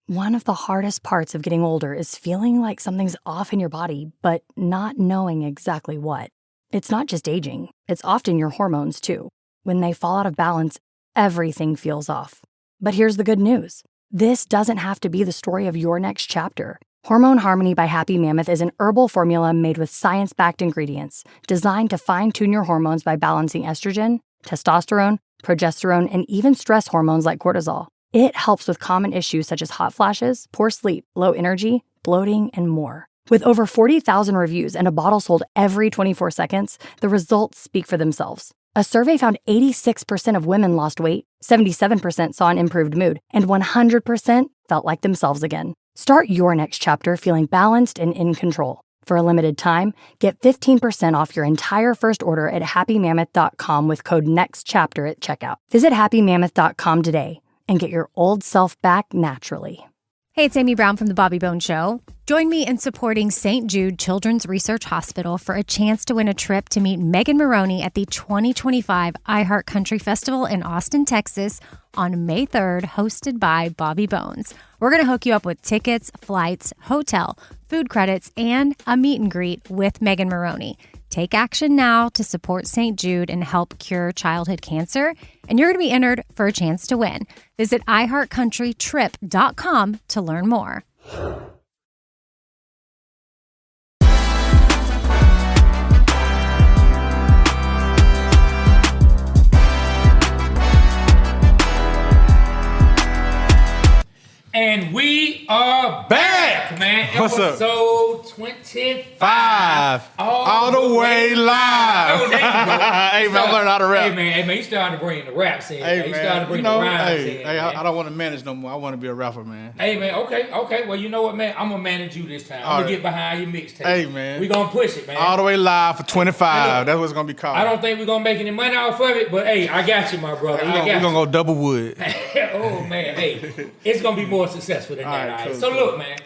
One of the hardest parts of getting older is feeling like something's off in your body, but not knowing exactly what. It's not just aging, it's often your hormones too. When they fall out of balance, everything feels off. But here's the good news. This doesn't have to be the story of your next chapter. Hormone Harmony by Happy Mammoth is an herbal formula made with science-backed ingredients designed to fine-tune your hormones by balancing estrogen, testosterone, progesterone, and even stress hormones like cortisol. It helps with common issues such as hot flashes, poor sleep, low energy, bloating, and more. With over 40,000 reviews and a bottle sold every 24 seconds, the results speak for themselves. A survey found 86% of women lost weight, 77% saw an improved mood, and 100% felt like themselves again. Start your next chapter feeling balanced and in control. For a limited time, get 15% off your entire first order at happymammoth.com with code NEXTCHAPTER at checkout. Visit happymammoth.com today and get your old self back naturally. Hey, it's Amy Brown from The Bobby Bones Show. Join me in supporting St. Jude Children's Research Hospital for a chance to win a trip to meet Megan Maroney at the 2025 iHeart Country Festival in Austin, Texas on May 3rd, hosted by Bobby Bones. We're going to hook you up with tickets, flights, hotel, food credits, and a meet and greet with Megan Maroney. Take action now to support St. Jude and help cure childhood cancer, and you're going to be entered for a chance to win. Visit iHeartCountryTrip.com to learn more. And we are back, man. What's up? Episode 25. All the way live. Oh, there you go. Hey, man, I learned how to rap. Hey, man, you started to bring the raps in. Hey, You man, started to bring the rhymes in. Hey, I don't want to manage no more. I want to be a rapper, man. Hey, man, okay. Well, you know what, man? I'm going to manage you this time. I'm going to get behind your mixtape. Hey, man. We're going to push it, man. All the way live for 25. That's what it's going to be called. I don't think we're going to make any money off of it, but, hey, I got you, my brother. We're going to go double wood. Oh, man. Hey, it's going to be more successful than that. All right? Cool, So, cool. look, man.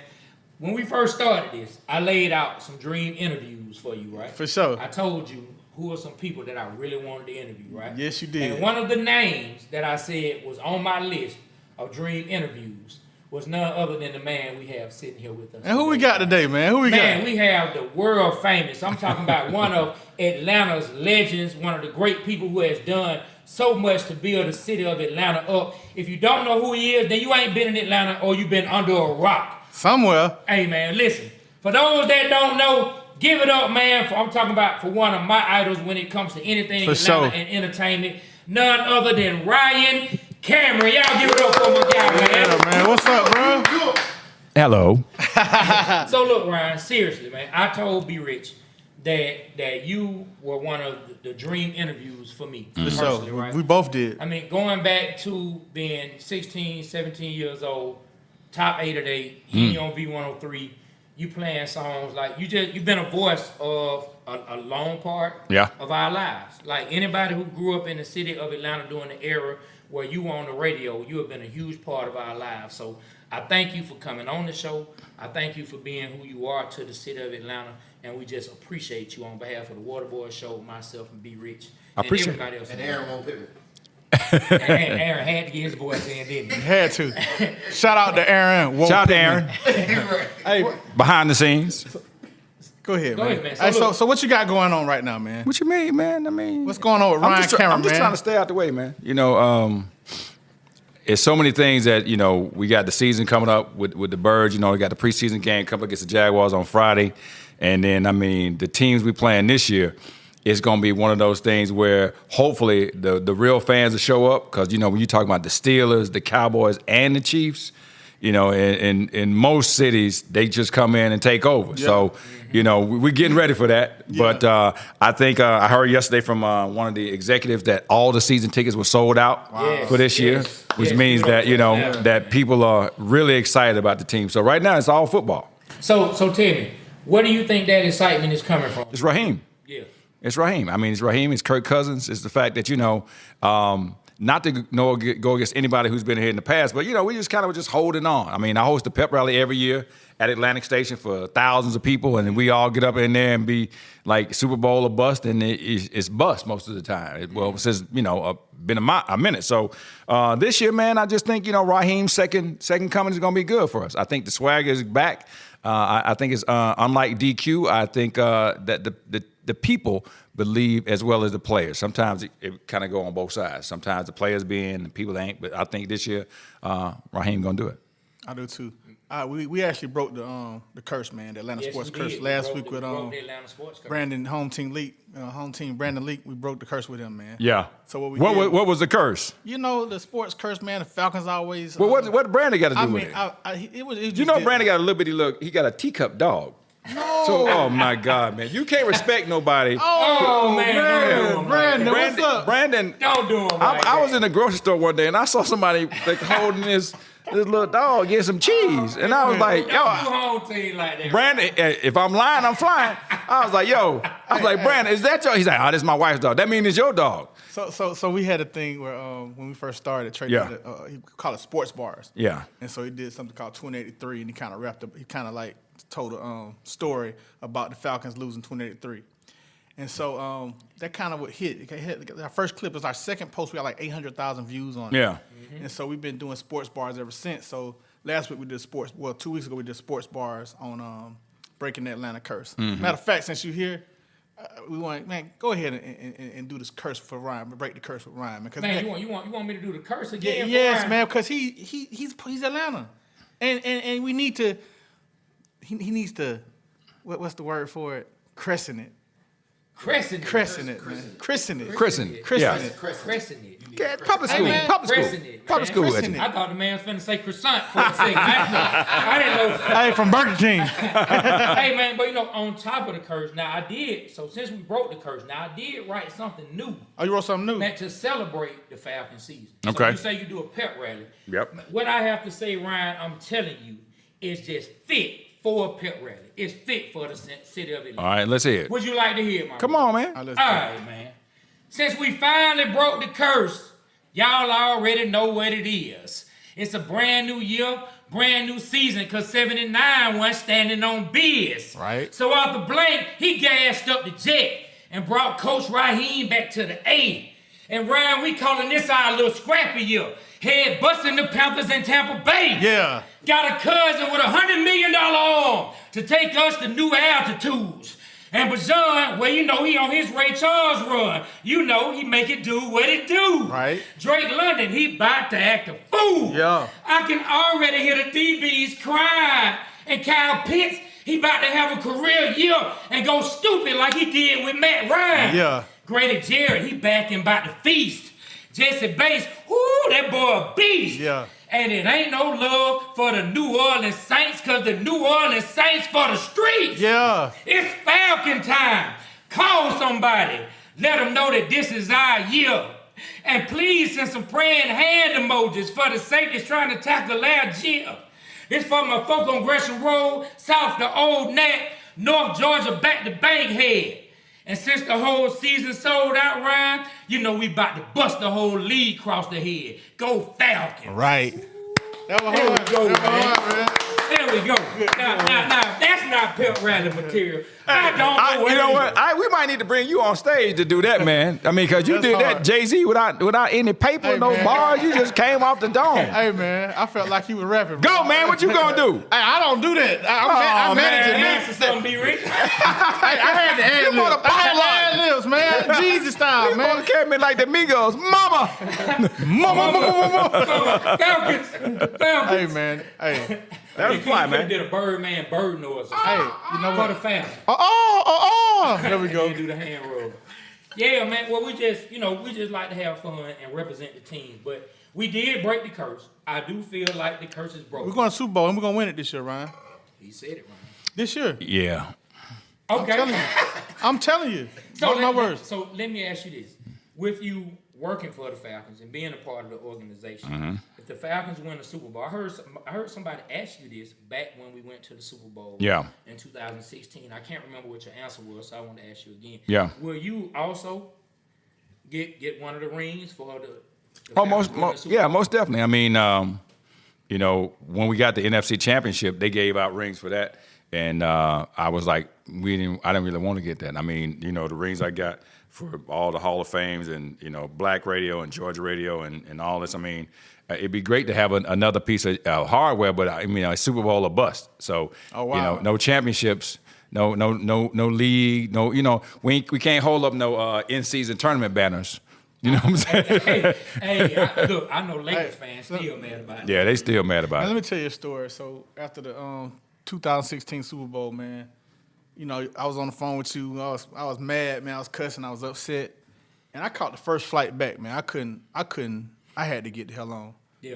When we first started this, I laid out some dream interviews for you, right? For sure. I told you who are some people that I really wanted to interview, right? Yes, you did. And one of the names that I said was on my list of dream interviews was none other than the man we have sitting here with us. And who we got today, man? Who we Man, got? we have the world famous. I'm talking about one of Atlanta's legends, one of the great people who has done so much to build the city of Atlanta up. If you don't know who he is, then you ain't been in Atlanta or you've been under a rock. Somewhere. Hey, man, listen. For those that don't know, give it up, man. I'm talking about for one of my idols when it comes to anything For Atlanta sure. and entertainment. None other than Ryan Cameron. Y'all give it up for my guy, man. Yeah, man. What's up, bro? Hello. So look, Ryan, seriously, man. I told B Rich that you were one of the dream interviews for me. For personally, sure. right? We both did. I mean, going back to being 16, 17 years old, top 8 of 8, he on V103, you playing songs like you've been a voice of a long part of our lives. Like anybody who grew up in the city of Atlanta during the era where you were on the radio, you have been a huge part of our lives. So I thank you for coming on the show. I thank you for being who you are to the city of Atlanta. And we just appreciate you on behalf of the Waterboyz Show, myself and B Rich. I appreciate everybody else. And Aaron won't pick it. Aaron had to get his voice in, didn't he? Had to. Shout out to Aaron. Shout out to Aaron. Hey, Behind the scenes. go ahead, Go man. ahead, man. So Hey, look- so what you got going on right now, man? What you mean, man? I mean, What's going on with Ryan Cameron, I'm just man? trying to stay out the way, man. You know, it's so many things that, you know, we got the season coming up with the Birds. You know, we got the preseason game coming up against the Jaguars on Friday. And then, I mean, the teams we playing this year, it's going to be one of those things where hopefully the real fans will show up because, you know, when you talk about the Steelers, the Cowboys, and the Chiefs, you know, in most cities, they just come in and take over. Yeah. So, you know, we're getting ready for that. Yeah. But I think I heard yesterday from one of the executives that all the season tickets were sold out for this year, which means that, you know, that people are really excited about the team. So right now, it's all football. So tell me, where do you think that excitement is coming from? It's Raheem. Yeah. It's Raheem. I mean, it's Raheem. It's Kirk Cousins. It's the fact that, you know, not to go against anybody who's been here in the past, but, we just kind of just holding on. I mean, I host a pep rally every year at Atlantic Station for thousands of people, and we all get up in there and be like Super Bowl or bust, and it's bust most of the time. Well, since, been a minute. So this year, man, I just think, Raheem's second coming is going to be good for us. I think the swagger is back. I think it's unlike DQ. I think that the people believe as well as the players. Sometimes it kind of go on both sides. Sometimes the players be in, and people ain't. But I think this year, Raheem gonna do it. I do too. We actually broke the curse, man. The Atlanta sports curse last week with Brandon home team Brandon Leak. We broke the curse with him, man. Yeah. So what was the curse? The sports curse, man. The Falcons always. Well, what Brandon got to do with it? It was just Brandon got a little bitty look. He got a teacup dog. No. So, oh my God, man, you can't respect nobody. Oh man, Brandon, what's up? Brandon, don't do him. I was in the grocery store one day and I saw somebody holding this little dog getting some cheese, and I was like, yo, whole team like that. Brandon, if I'm lying, I'm flying. I was like, Brandon, is that your? He's like, oh, this is my wife's dog. That means it's your dog. So we had a thing where when we first started, Trey did he called it sports bars. Yeah. And so he did something called 283, and he kind of wrapped up. He kind of like told a story about the Falcons losing 283. And so that kind of would hit. Our first clip was our second post. We got like 800,000 views on it. Yeah. Mm-hmm. And so we've been doing sports bars ever since. So last week we did 2 weeks ago we did sports bars on breaking the Atlanta curse. Mm-hmm. Matter of fact, since you're here, we want, man, go ahead and do this curse for Ryan, break the curse with Ryan. Because man, you want me to do the curse again? Yes, man, because he's Atlanta, and we need to. He needs to. What's the word for it? Crescent it. Crescent it, man. Christen it. Public school. I thought the man was finna say croissant for a second. I didn't know. Hey, from Burger King. Hey, man, but on top of the curse, now I did, so since we broke the curse, now I did write something new. Oh, you wrote something new? Man, to celebrate the Falcon season. Okay. So you say you do a pep rally. Yep. What I have to say, Ryan, I'm telling you, is just fit for a pep rally. It's fit for the city of Atlanta. All right, let's hear it. Would you like to hear it, my Come brother? on, man. All right, man. Since we finally broke the curse, y'all already know what it is. It's a brand new year, brand new season, because 79 wasn't standing on biz. Right. So Arthur Blank, he gassed up the jet and brought Coach Raheem back to the A. And Ryan, we calling this our little scrappy year. Head busting the Panthers in Tampa Bay. Yeah. Got a cousin with $100 million arm to take us to new altitudes. And Bajan, well, he on his Ray Charles run. He make it do what it do. Right. Drake London, he about to act a fool. Yeah. I can already hear the DBs crying. And Kyle Pitts, he about to have a career year and go stupid like he did with Matt Ryan. Yeah. Grady Jarrett, he back and about to feast. Jesse Bates, whoo, that boy a beast. Yeah. And it ain't no love for the New Orleans Saints, because the New Orleans Saints for the streets. Yeah. It's Falcon time. Call somebody. Let them know that this is our year. And please send some praying hand emojis for the safeties trying to tackle our year. It's for my folk on Gresham Road, south to Old Nat, North Georgia, back to Bankhead. And since the whole season sold out, Ryan, we about to bust the whole league across the head. Go Falcons. Right. That was There hard. we go, Man. There we go. Now, that's not pep rally material. I don't know what You know what? We might need to bring you on stage to do that, man. I mean, because you That's did hard. that Jay-Z without any paper, Hey, no man. bars. You just came off the dome. Hey, man, I felt like you were rapping. Go, man. What you gonna do? Hey, I don't do that. I manage it, man. Answer something, be rich. I had to ad You wanna libs. I had ad libs, man. Jesus style, You man. gonna carry me like the Migos, mama. Falcons. Hey, man. Hey. That was fly, You man. did a Birdman bird noise. Hey, you know For what? the Falcons. There we go. You do the hand roll. Yeah, man. Well, we just like to have fun and represent the team. But we did break the curse. I do feel like the curse is broken. We're going to Super Bowl, and we're going to win it this year, Ryan. He said it, Ryan. This year. Yeah. Okay. I'm telling you. Mark my words. So let me ask you this. With you working for the Falcons and being a part of the organization, if the Falcons win the Super Bowl, I heard somebody ask you this back when we went to the Super Bowl in 2016. I can't remember what your answer was, so I want to ask you again. Yeah. Will you also get one of the rings for Oh, most definitely. I mean, you know, when we got the NFC Championship, they gave out rings for that, and I was like, I didn't really want to get that. I mean, you know, the rings I got for all the Hall of Fames and, you know, Black Radio and Georgia Radio and all this. I mean, it'd be great to have another piece of hardware, but I mean, a Super Bowl or bust. So, oh, wow. You know, no championships, no league, no, you know, we can't hold up no in-season tournament banners. You know what I'm saying? I know Lakers fans still mad about it. Yeah, they still mad about it. Let me tell you a story. So after the 2016 Super Bowl, man, you know, I was on the phone with you. I was mad, man. I was cussing. I was upset, and I caught the first flight back, man. I couldn't. I had to get the hell on. Yeah.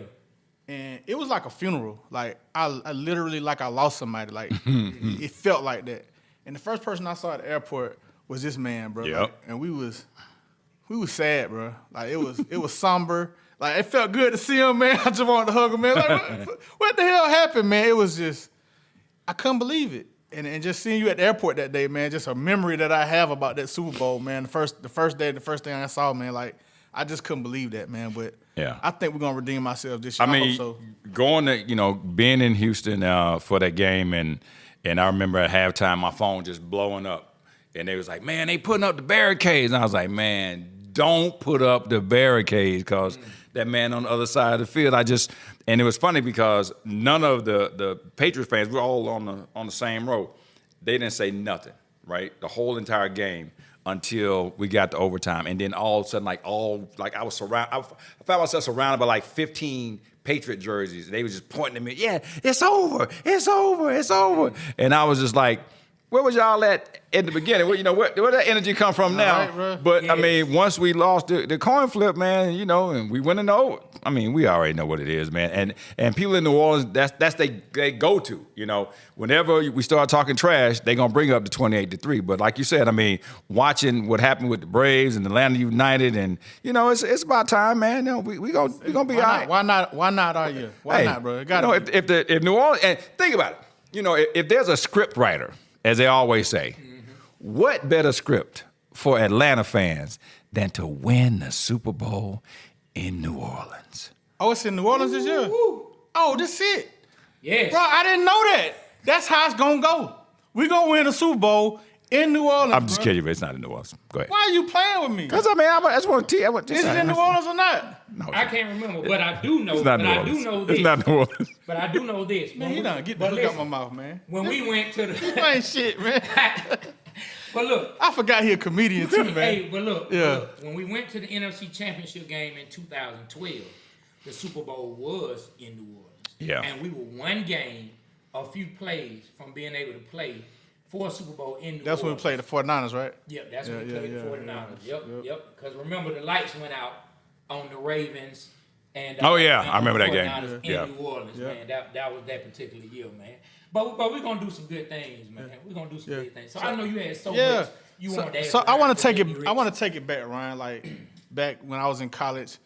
And it was like a funeral. Like I literally like I lost somebody. Like it felt like that. And the first person I saw at the airport was this man, bro. Yep. Like, and we was sad, bro. Like it was somber. Like it felt good to see him, man. I just wanted to hug him, man. Like what the hell happened, man? It was just I couldn't believe it. And just seeing you at the airport that day, man, just a memory that I have about that Super Bowl, man. The first thing I saw, man, like I just couldn't believe that, man. But yeah, I think we're gonna redeem ourselves this year. I mean, hope so. Going to, you know, being in Houston for that game, and I remember at halftime my phone just blowing up, and they was like, "Man, they putting up the barricades," and I was like, "Man, don't put up the barricades," because that man on the other side of the field, and it was funny because none of the Patriots fans, we're all on the same row. They didn't say nothing, right? The whole entire game until we got to overtime. And then all of a sudden, I found myself surrounded by like 15 Patriot jerseys. They were just pointing at me, yeah, it's over, it's over, it's over. And I was just like, where was y'all at the beginning? Where that energy come from now? Right, but, yes. I mean, once we lost the coin flip, man, you know, and we went in the over. I mean, we already know what it is, man. And people in New Orleans, that's they go to, you know. Whenever we start talking trash, they going to bring up the 28-3. But like you said, I mean, watching what happened with the Braves and Atlanta United, and, you know, it's about time, man. You know, we going to be all right. Why not our year? Why not, bro? It gotta be. If New Orleans, and think about it, you know, if there's a script writer, as they always say, what better script for Atlanta fans than to win the Super Bowl in New Orleans? Oh, it's in New Orleans this year? Oh, this it. Yes. Bro, I didn't know that. That's how it's going to go. We're going to win the Super Bowl in New Orleans, I'm just kidding, but it's not in New Orleans. Go ahead. Why are you playing with me? Because, I mean, I just want to tell you. Is it in New Orleans or not? No, I can't remember, but I do know. It's not but New I Orleans. do know this. It's not New Orleans. But I do know this. Man, get the hook out my mouth, man. When we went to the... You ain't shit, man. But look. I forgot he a comedian, too, man. Hey, but look. Yeah. Look, when we went to the NFC Championship game in 2012, the Super Bowl was in New Orleans. Yeah. And we were one game, a few plays from being able to play for a Super Bowl in New Orleans. That's when we played the 49ers, right? Yep, that's when we played the 49ers. Yep. Because remember, the lights went out on the Ravens. And, I remember that 49ers game. In New Orleans, man. That was that particular year, man. But we're going to do some good things, man. We're going to do some good things. So I know you had so much you wanted to add. So I want to take it back, Ryan, like back when I was in college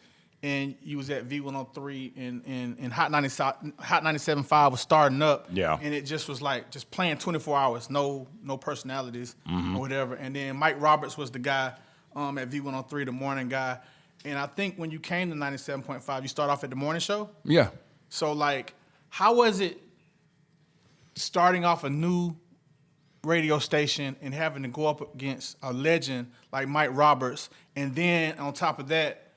and you was at V103 and Hot 97.5 was starting up. Yeah. And it just was like just playing 24 hours, no personalities or whatever. And then Mike Roberts was the guy at V103, the morning guy. And I think when you came to 97.5, you start off at the morning show? Yeah. So, like, how was it starting off a new radio station and having to go up against a legend like Mike Roberts, and then on top of that,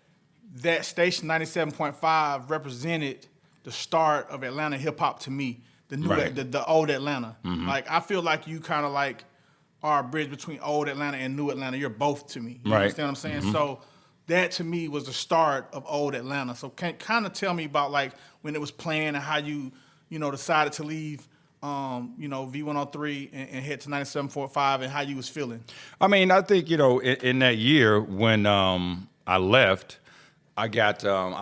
that station 97.5 represented the start of Atlanta hip hop to me, the new, the old Atlanta. Like I feel like you kind of like are a bridge between old Atlanta and new Atlanta. You're both to me. You understand what I'm saying? So that to me was the start of old Atlanta. So can kind of tell me about like when it was playing and how you decided to leave V103 and head to 97.5 and how you was feeling. I mean, I think, in that year when I left, I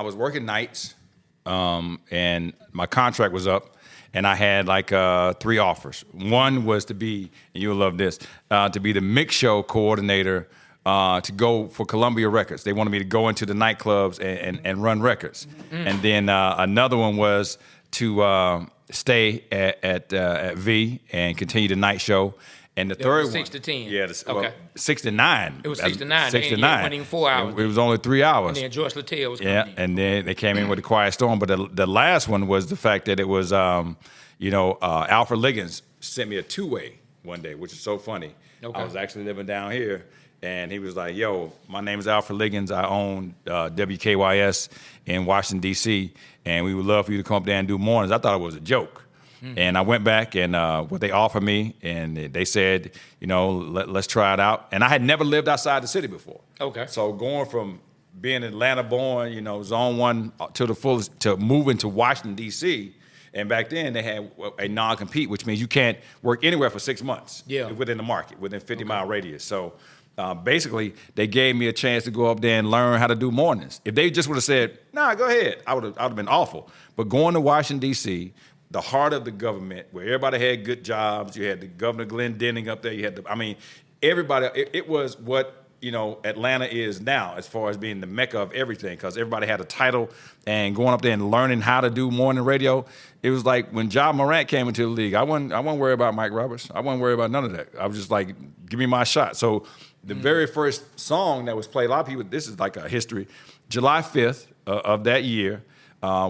was working nights and my contract was up and I had like 3 offers. One was to be, and you'll love this, to be the mix show coordinator to go for Columbia Records. They wanted me to go into the nightclubs and run records. And then another one was to stay at V and continue the night show. And the That third was one, 6 to 10. Yeah, Okay. 6 to 9. It was 6 to 9. 6 to It 9. wasn't even 4 hours. It was only 3 hours. And then George Littell was coming Yeah, in. and then they came in with a Quiet Storm. But the last one was the fact that it was, Alfred Liggins sent me a two-way one day, which is so funny. Okay. I was actually living down here, and he was like, yo, my name is Alfred Liggins. I own WKYS in Washington, D.C., and we would love for you to come up there and do mornings. I thought it was a joke. And I went back and what they offered me, and they said, let's try it out. And I had never lived outside the city before. Okay. So going from being Atlanta-born, Zone 1 to the fullest, to moving to Washington, D.C., and back then they had a non-compete, which means you can't work anywhere for 6 months within the market, within 50-mile radius. So basically, they gave me a chance to go up there and learn how to do mornings. If they just would have said, nah, go ahead, I would have been awful. But going to Washington, D.C., the heart of the government, where everybody had good jobs. You had the Governor Glenn Denning up there. You had everybody. It was what Atlanta is now, as far as being the mecca of everything, because everybody had a title. And going up there and learning how to do morning radio, it was like when Ja Morant came into the league. I wasn't worried about Mike Roberts. I wasn't worried about none of that. I was just like, give me my shot. So the very first song that was played, a lot of people, this is like a history. July 5th of that year.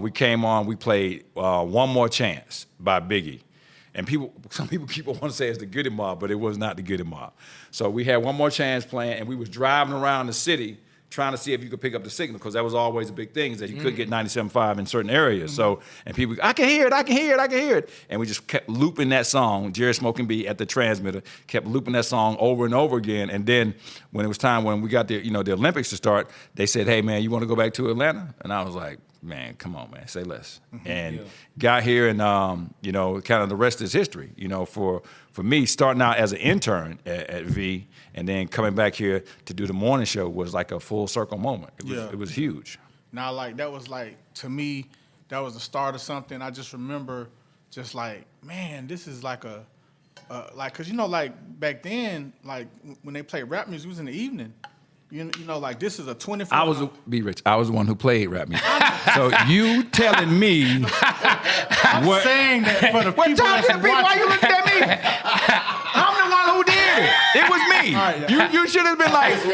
We came on, we played One More Chance by Biggie. And some people want to say it's the Goody Mob, but it was not the Goody Mob. So we had One More Chance playing, and we was driving around the city trying to see if you could pick up the signal, because that was always a big thing, is that you could get 97.5 in certain areas. So, and people, I can hear it. And we just kept looping that song, Jerry Smoking B at the transmitter, kept looping that song over and over again. And then when it was time, when we got the Olympics to start, they said, hey, man, you want to go back to Atlanta? And I was like, man, come on, man, say less. And got here, and kind of the rest is history. For me, starting out as an intern at V, and then coming back here to do the morning show was like a full circle moment. It was huge. Now, that was to me, that was the start of something. I just remember, just like, man, this is like cause back then, when they played rap music, it was in the evening. This is a 24. I was the one who played rap music. So you telling me I'm saying that for the people that's watching. Why you looking at me? I'm the one who did it. It was me. Right, You should have been like,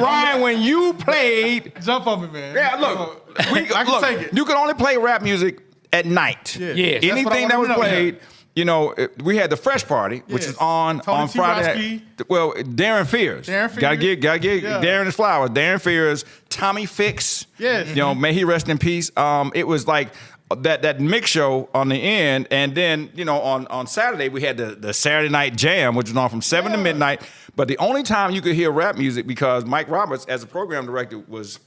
Ryan, when you played. Jump on me, man. Yeah, look. I can take it. You could only play rap music at night. Yeah. Yes. Anything that was played. We had the Fresh Party, which is on Tony Friday. Well, Darren Fears. Gotta give Darren his flowers. Darren Fears, Tommy Fix. Yes. May he rest in peace. It was like that mix show on the end, and then on Saturday we had the Saturday Night Jam, which was on from 7 to midnight. But the only time you could hear rap music, because Mike Roberts, as a program director, was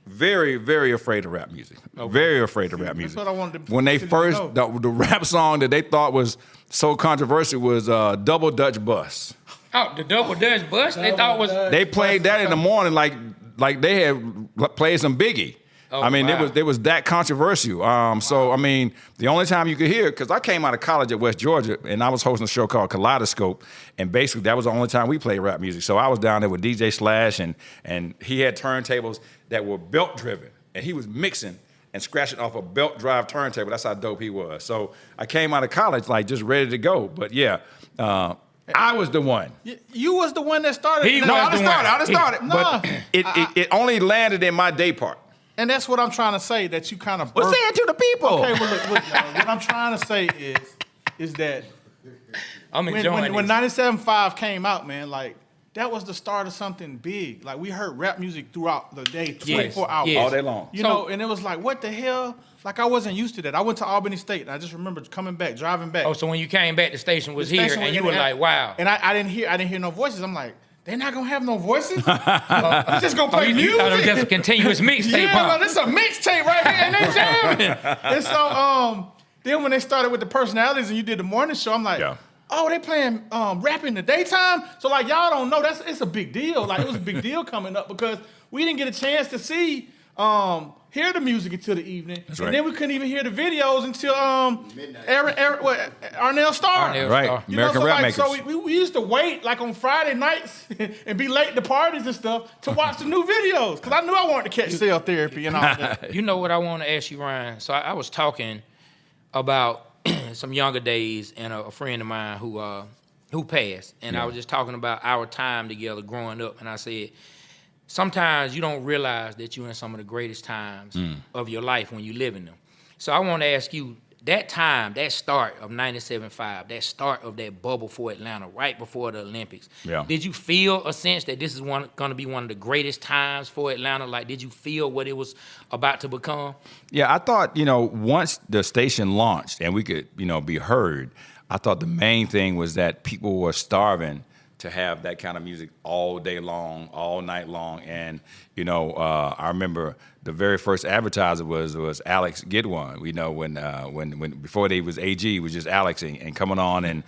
very, very afraid of rap music. Okay. Very afraid of rap music. That's what I wanted to When they first, the rap song that they thought was so controversial was Double Dutch Bus. Oh, the Double Dutch Bus? They thought was... They played that in the morning like they had played some Biggie. Oh, it was that controversial. The only time you could hear it, because I came out of college at West Georgia, and I was hosting a show called Kaleidoscope, and basically that was the only time we played rap music. So I was down there with DJ Slash, and he had turntables that were belt-driven, and he was mixing and scratching off a belt-drive turntable. That's how dope he was. So I came out of college just ready to go. But yeah, I was the one. You was the one that started. I started. No. But it only landed in my day part. And that's what I'm trying to say, that you kind of... Well, say it to the people. Okay, well, look, what I'm trying to say is that I'm enjoying when 97.5 came out, man, that was the start of something big. We heard rap music throughout the day, 24 hours. All day long. And it was like, what the hell? I wasn't used to that. I went to Albany State, and I just remember driving back. Oh, so when you came back, the station was here, and you were like, wow. And I didn't hear no voices. I'm like, they're not gonna have no voices? They're just gonna play music? That's a continuous mixtape, Yeah, this is a mixtape right here, and they jamming. And so, then when they started with the personalities and you did the morning show, I'm like, oh, they playing rap in the daytime? So y'all don't know, it's a big deal. It was a big deal coming up, because we didn't get a chance to see hear the music until the evening. That's and right. then we couldn't even hear the videos until midnight. Arnell Starr. Right. American Rap Makers. So we used to wait on Friday nights and be late to parties and stuff to watch the new videos, because I knew I wanted to catch cell therapy and all that. You know what I want to ask you, Ryan? So I was talking about some younger days, and a friend of mine who who passed, and I was just talking about our time together growing up, and I said, sometimes you don't realize that you're in some of the greatest times of your life when you live in them. So I want to ask you, that time, that start of 97.5, that start of that bubble for Atlanta, right before the Olympics, did you feel a sense that this is going to be one of the greatest times for Atlanta? Like, did you feel what it was about to become? Yeah, I thought, once the station launched and we could, be heard, I thought the main thing was that people were starving to have that kind of music all day long, all night long. And, I remember the very first advertiser was Alex Gidwan. When before they was AG, it was just Alex and coming on and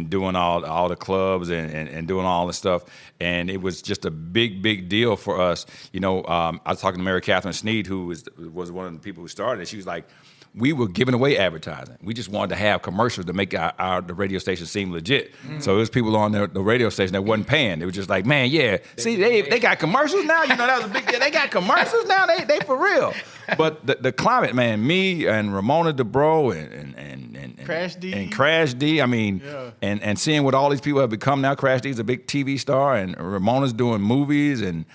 doing all the clubs and doing all the stuff. And it was just a big deal for us. I was talking to Mary Catherine Sneed, who was one of the people who started it. She was like, we were giving away advertising. We just wanted to have commercials to make the radio station seem legit. So it was people on the radio station that wasn't paying. They were just like, man, see, they got commercials now. That was a big deal. They got commercials now. They for real. But the climate, man, me and Ramona DeBro and Crash D. And Crash D. I mean, and seeing what all these people have become now. Crash D's a big TV star, and Ramona's doing movies, and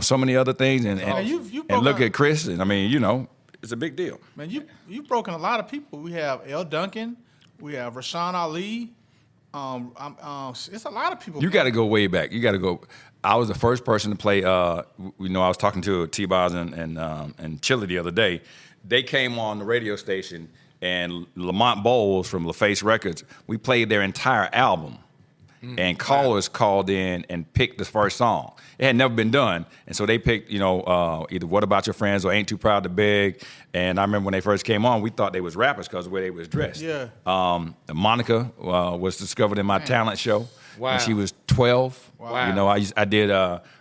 so many other things. And look at Chris, and I mean, it's a big deal. Man, you've broken a lot of people. We have L. Duncan. We have Rashawn Ali. It's a lot of people. You got to go way back. You got to go. I was the first person to play. I was talking to T-Boz and Chili the other day. They came on the radio station, and Lamont Bowles from LaFace Records, we played their entire album. And callers called in and picked the first song. It had never been done. And so they picked, either What About Your Friends or Ain't Too Proud to Beg. And I remember when they first came on, we thought they was rappers because of the way they was dressed. Yeah. Monica was discovered in my talent show when she was 12. Wow. I did,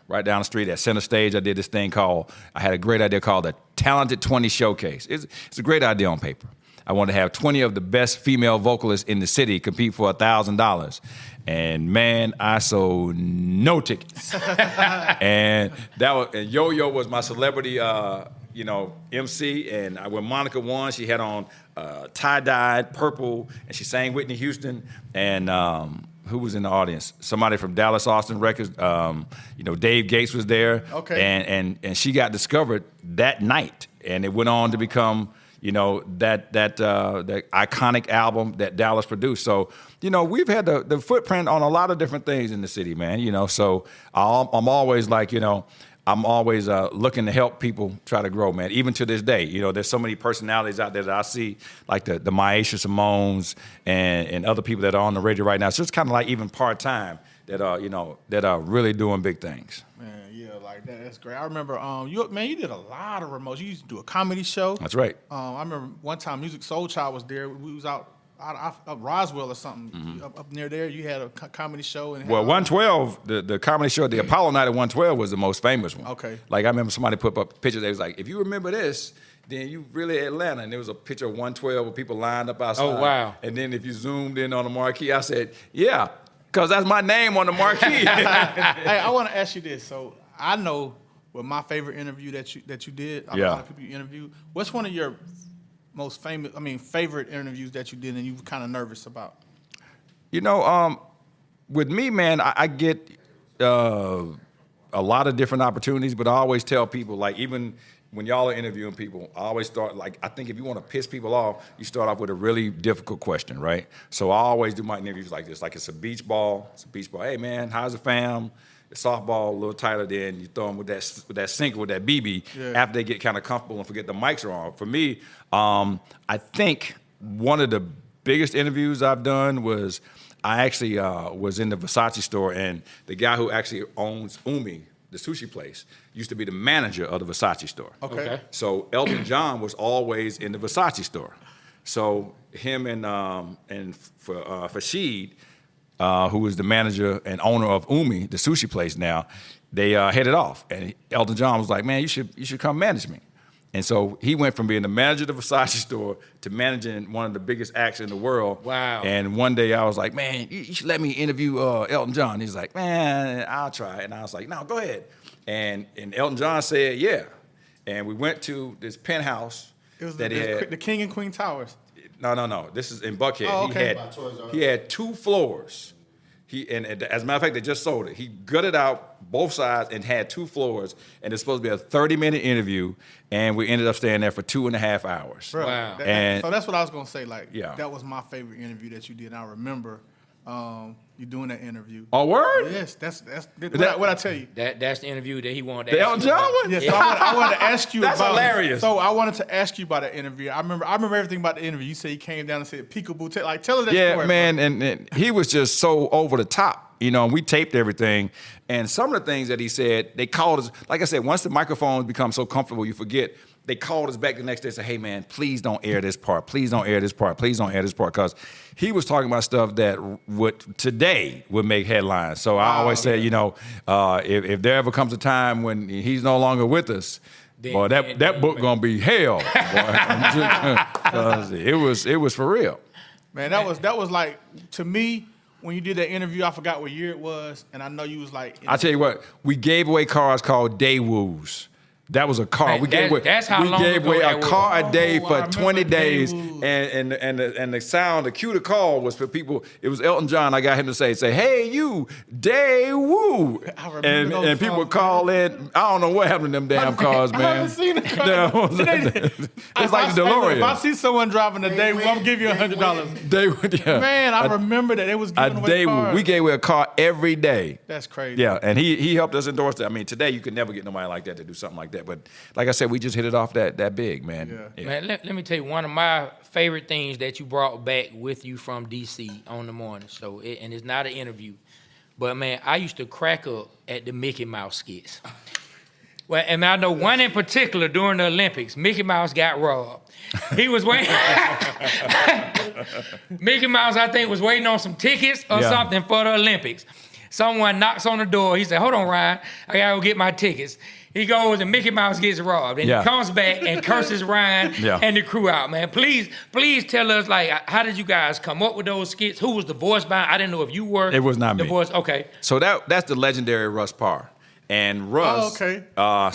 right down the street at Center Stage, I did this thing I had a great idea called the Talented 20 Showcase. It's a great idea on paper. I wanted to have 20 of the best female vocalists in the city compete for $1,000. And man, I sold no tickets. and Yo-Yo was my celebrity, MC. And when Monica won, she had on tie-dyed purple, and she sang Whitney Houston. And who was in the audience? Somebody from Dallas Austin Records. Dave Gates was there. Okay. And she got discovered that night, and it went on to become that iconic album that Dallas produced. So, we've had the footprint on a lot of different things in the city, man. So I'm always like, I'm always looking to help people try to grow, man. Even to this day, there's so many personalities out there that I see, like the Maisha Simones and other people that are on the radio right now. So it's kind of like even part-time that are really doing big things. Man, yeah, like that. That's great. I remember, you did a lot of remotes. You used to do a comedy show. That's right. I remember one time Music Soul Child was there. We was out Roswell or something, up near there. You had a comedy show. And 112, the comedy show, the Apollo Night at 112 was the most famous one. Okay. Like, I remember somebody put up pictures. They was like, if you remember this, then you really Atlanta. And there was a picture of 112 with people lined up outside. Oh, wow. And then if you zoomed in on the marquee, I said, yeah, because that's my name on the marquee. Hey, I want to ask you this. So I know with my favorite interview that you did, a lot of people you interviewed. What's one of your most favorite interviews that you did and you were kind of nervous about? With me, man, I get a lot of different opportunities, but I always tell people, like, even when y'all are interviewing people, I always start, like, I think if you want to piss people off, you start off with a really difficult question, right? So I always do my interviews like this, like it's a beach ball. Hey, man, how's the fam? The softball a little tighter, then you throw them with that sinker, with that BB, after they get kind of comfortable and forget the mics are on. For me, I think one of the biggest interviews I've done was I actually was in the Versace store, and the guy who actually owns Umi, the sushi place, used to be the manager of the Versace store. Okay. So Elton John was always in the Versace store. So him and Fasheed, who was the manager and owner of Umi, the sushi place now, they headed off. And Elton John was like, man, you should come manage me. And so he went from being the manager of the Versace store to managing one of the biggest acts in the world. Wow. And one day I was like, man, you should let me interview Elton John. He's like, man, I'll try it. And I was like, no, go ahead. And Elton John said, yeah. And we went to this penthouse. It was that the King and Queen Towers. No. This is in Buckhead. Oh, okay. He had 2 floors. And as a matter of fact, they just sold it. He gutted out both sides and had 2 floors, and it's supposed to be a 30-minute interview, and we ended up staying there for 2.5 hours. Bro, Wow. So that's what I was gonna say. Like, Yeah. that was my favorite interview that you did. And I remember you doing that interview. Oh, word? Yes, that's what I tell you. That's the interview that he wanted. The Elton John one? Yes, so I wanted to ask you That's about hilarious. So I wanted to ask you about that interview. I remember everything about the interview. You said he came down and said peekaboo. Like, tell us that Yeah, story. man, and he was just so over the top, and we taped everything. And some of the things that he said, they called us, like I said, once the microphones become so comfortable, you forget. They called us back the next day and said, hey, man, please don't air this part. Please don't air this part. Please don't air this part. Because he was talking about stuff that today would make headlines. So I always say, if there ever comes a time when he's no longer with us, boy, that book going to be hell. Boy. It was for real. Man, that was like, to me, when you did that interview, I forgot what year it was, and I know you was like... I tell you what, we gave away cars called Daewoo's. That was a car. Man, we gave away a car a day for 20 days, and the sound, the cue to call was for people. It was Elton John. I got him to say, "Hey, you, Daewoo," and people would call in. I don't know what happened to them damn cars, man. I haven't seen it. It's like the DeLorean. If I see someone driving a Daewoo, I'm gonna give you $100. Daewoo, yeah. Man, I remember that. It was giving away cars. We gave away a car every day. That's crazy. Yeah, and he helped us endorse that. I mean, today you could never get nobody like that to do something like that. But like I said, we just hit it off that big, man. Yeah. Man, let me tell you one of my favorite things that you brought back with you from DC on the morning show, and it's not an interview, but man, I used to crack up at the Mickey Mouse skits. Well, and I know one in particular during the Olympics, Mickey Mouse got robbed. He was waiting. Mickey Mouse, I think, was waiting on some tickets or something for the Olympics. Someone knocks on the door. He said, "Hold on, Ryan, I gotta go get my tickets." He goes and Mickey Mouse gets robbed, and he comes back and curses Ryan and the crew out. Man, please tell us, like, how did you guys come up with those skits? Who was the voice behind? I didn't know if you were. It was not the me. voice. Okay. So that's the legendary Russ Parr. And Russ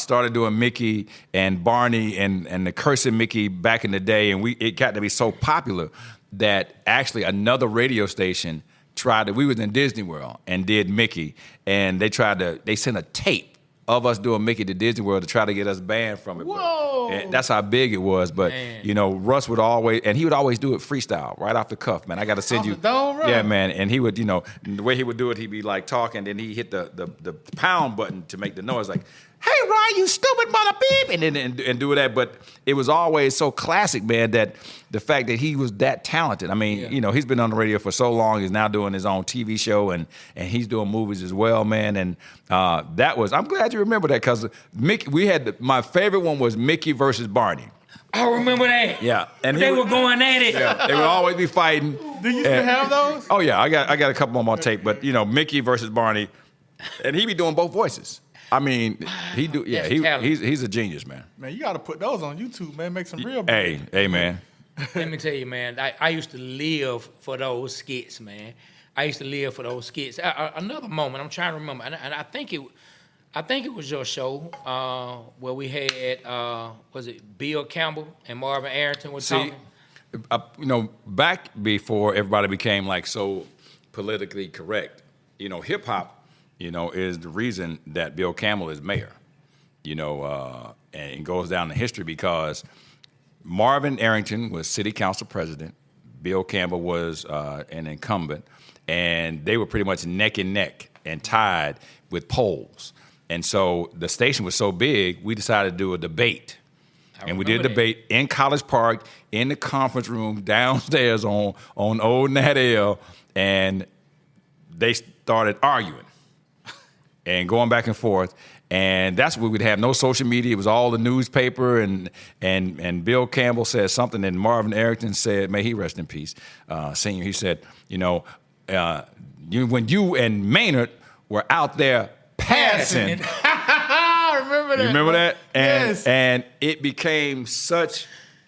started doing Mickey and Barney and the cursing Mickey back in the day, and it got to be so popular that actually another radio station we was in Disney World and did Mickey, and they sent a tape of us doing Mickey to Disney World to try to get us banned from it. Whoa! And that's how big it was. But Russ would always do it freestyle, right off the cuff, man. I got to send you. Off the dome, right? Yeah, man. And he would, the way he would do it, he'd be like talking, then he hit the pound button to make the noise, like, "Hey, Ryan, you stupid mother beep," and then and do that. But it was always so classic, man, that the fact that he was that talented. I mean, he's been on the radio for so long. He's now doing his own TV show, and he's doing movies as well, man. And I'm glad you remember that, because Mickey, my favorite one was Mickey versus Barney. I remember that. Yeah, and they were going at it. Yeah, they would always be fighting. Do you still have those? Oh yeah, I got a couple more on tape. But Mickey versus Barney, and he be doing both voices. I mean, he's a genius, man. Man, you got to put those on YouTube, man. Make some real. Hey, man. Let me tell you, man, I used to live for those skits, man. I used to live for those skits. Another moment, I'm trying to remember, and I think it was your show where we had was it Bill Campbell and Marvin Arrington was talking. Back before everybody became like so politically correct, hip hop, is the reason that Bill Campbell is mayor. And it goes down in history because Marvin Arrington was city council president. Bill Campbell was an incumbent, and they were pretty much neck and neck and tied with polls. And so the station was so big, we decided to do a debate. And we did a debate in College Park, in the conference room, downstairs on Old Nat L, and they started arguing and going back and forth. And that's what we'd have, no social media. It was all the newspaper, and Bill Campbell said something, and Marvin Arrington said, may he rest in peace, senior, he said, when you and Maynard were out there passing. I remember that. You remember that? Yes. And it became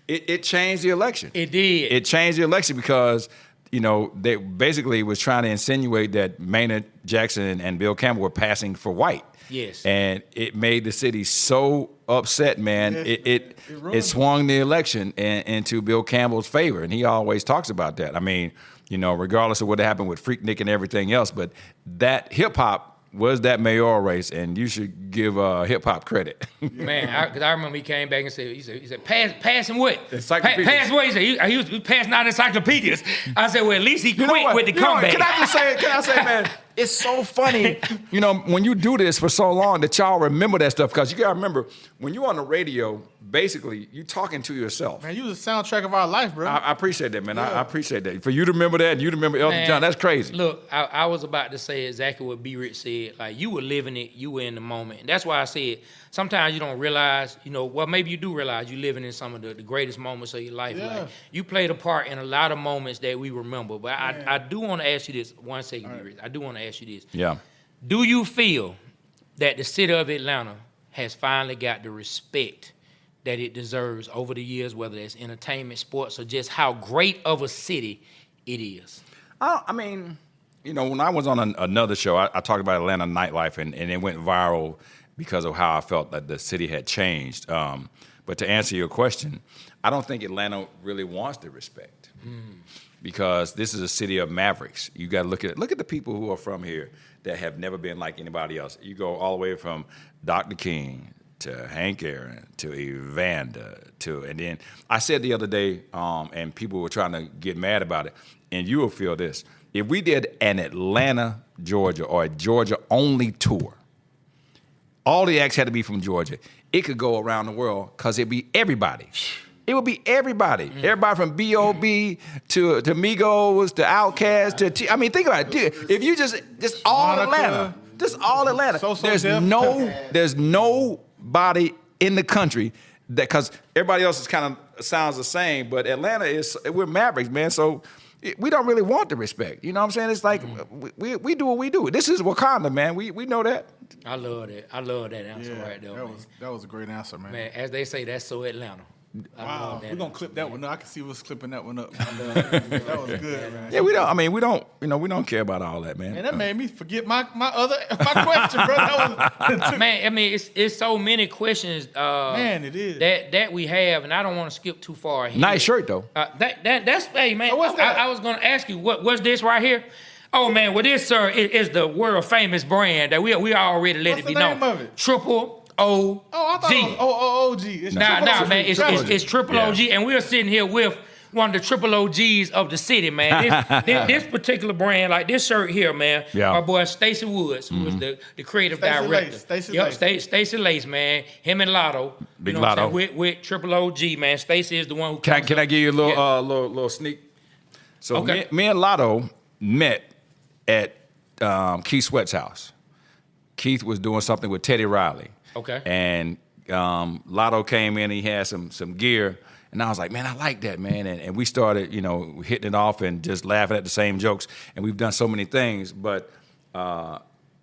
it changed the election. It did. It changed the election because they basically was trying to insinuate that Maynard Jackson and Bill Campbell were passing for white. Yes. And it made the city so upset, man. Yes, It swung the election into Bill Campbell's favor, and he always talks about that. I mean, regardless of what happened with Freaknik and everything else, but that hip-hop was that mayoral race, and you should give hip-hop credit. Man, because I remember he came back and said, he said, passing what? Encyclopedias. Pass what? He said, he was passing out encyclopedias. I said, well, at least he quit with the comeback. Can I say, man, it's so funny, when you do this for so long that y'all remember that stuff, because you got to remember, when you're on the radio, basically, you talking to yourself. Man, you was the soundtrack of our life, bro. I appreciate that, man. I appreciate that. For you to remember that and you to remember Elton John, that's crazy. Look, I was about to say exactly what B. Rich said. Like, you were living it, you were in the moment. And that's why I said, sometimes you don't realize, well, maybe you do realize you're living in some of the greatest moments of your life. Yeah. Like, you played a part in a lot of moments that we remember. But I do want to ask you this, one second, B. Rich. I do want to ask you this. Yeah. Do you feel that the city of Atlanta has finally got the respect that it deserves over the years, whether it's entertainment, sports, or just how great of a city it is? I mean, when I was on another show, I talked about Atlanta nightlife, and it went viral because of how I felt that the city had changed. But to answer your question, I don't think Atlanta really wants the respect because this is a city of mavericks. You got to look at the people who are from here that have never been like anybody else. You go all the way from Dr. King to Hank Aaron, to Evander, and then I said the other day, and people were trying to get mad about it, and you will feel this. If we did an Atlanta, Georgia, or a Georgia-only tour, all the acts had to be from Georgia. It could go around the world because it'd be everybody. It would be everybody. Everybody from B.O.B. to Migos to Outkast to I mean, think about it. If you just all Monica. Atlanta. Just all Atlanta. There's nobody in the country that, because everybody else is kind of sounds the same, but Atlanta we're mavericks, man. So we don't really want the respect. You know what I'm saying? It's like we do what we do. This is Wakanda, man. We know that. I love that. I love that answer right there. That was a great answer, man. Man, as they say, that's so Atlanta. Wow, we're gonna clip that one up. I can see us clipping that one up. That was good, man. Yeah, we don't care about all that, man. And that made me forget my question, bro. That was, man, I mean, it's so many questions. Man, it is that we have, and I don't want to skip too far ahead. Nice shirt though. That's hey man. Oh, what's that? I was gonna ask you what's this right here. Oh man, well this sir is the world famous brand that we already let What's it be the name known. of it? Triple OG. Oh, I thought it was OG. It's Nah, man, it's Triple Yeah. OG, and we're sitting here with one of the Triple OGs of the city, man. This particular brand, like this shirt here, man. Yeah. Our boy Stacey Woods, who was the creative director. Stacey Lace, man. Him and Lotto. Big you know what I'm Lotto. saying? With Triple OG, man. Stacey is the one who. Can I give you a little sneak? So Okay. me and Lotto met at Keith Sweat's house. Keith was doing something with Teddy Riley. Okay. And Lotto came in, he had some gear, and I was like, man, I like that, man. And we started, hitting it off and just laughing at the same jokes. And we've done so many things, but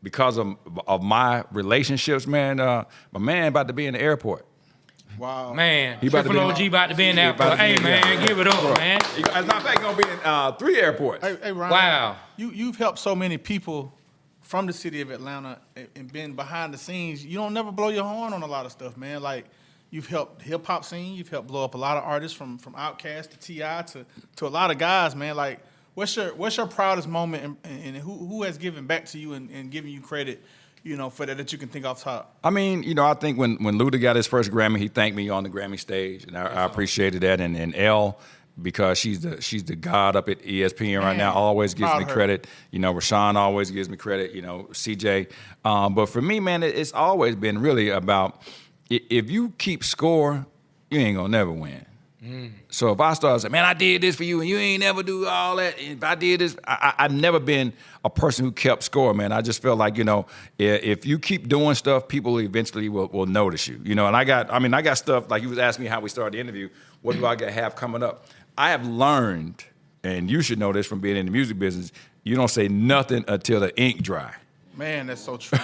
because of my relationships, man, my man about to be in the airport. Wow. Man, He about to Triple be- OG about to be in he there. about to be Hey, in man, there. give it up, man. As a matter of fact, he's going to be in 3 airports. Hey, Ryan. Wow. You've helped so many people from the city of Atlanta and been behind the scenes. You don't never blow your horn on a lot of stuff, man. Like, you've helped hip hop scene. You've helped blow up a lot of artists from Outkast to T.I. to a lot of guys, man. Like, what's your proudest moment and who has given back to you and given you credit, for that you can think off top? I mean, I think when Luda got his first Grammy, he thanked me on the Grammy stage, and I appreciated that. And Elle, because she's the god up at ESPN right now, always gives proud me of her. credit. Rashawn always gives me credit. CJ. But for me, man, it's always been really about if you keep score, you ain't gonna never win. So if I start saying, man, I did this for you, and you ain't never do all that. If I did this, I've never been a person who kept score, man. I just feel like, if you keep doing stuff, people eventually will notice you. And I got stuff, like you was asking me how we started the interview, what do I have coming up? I have learned, and you should know this from being in the music business, you don't say nothing until the ink dry. Man, that's so true.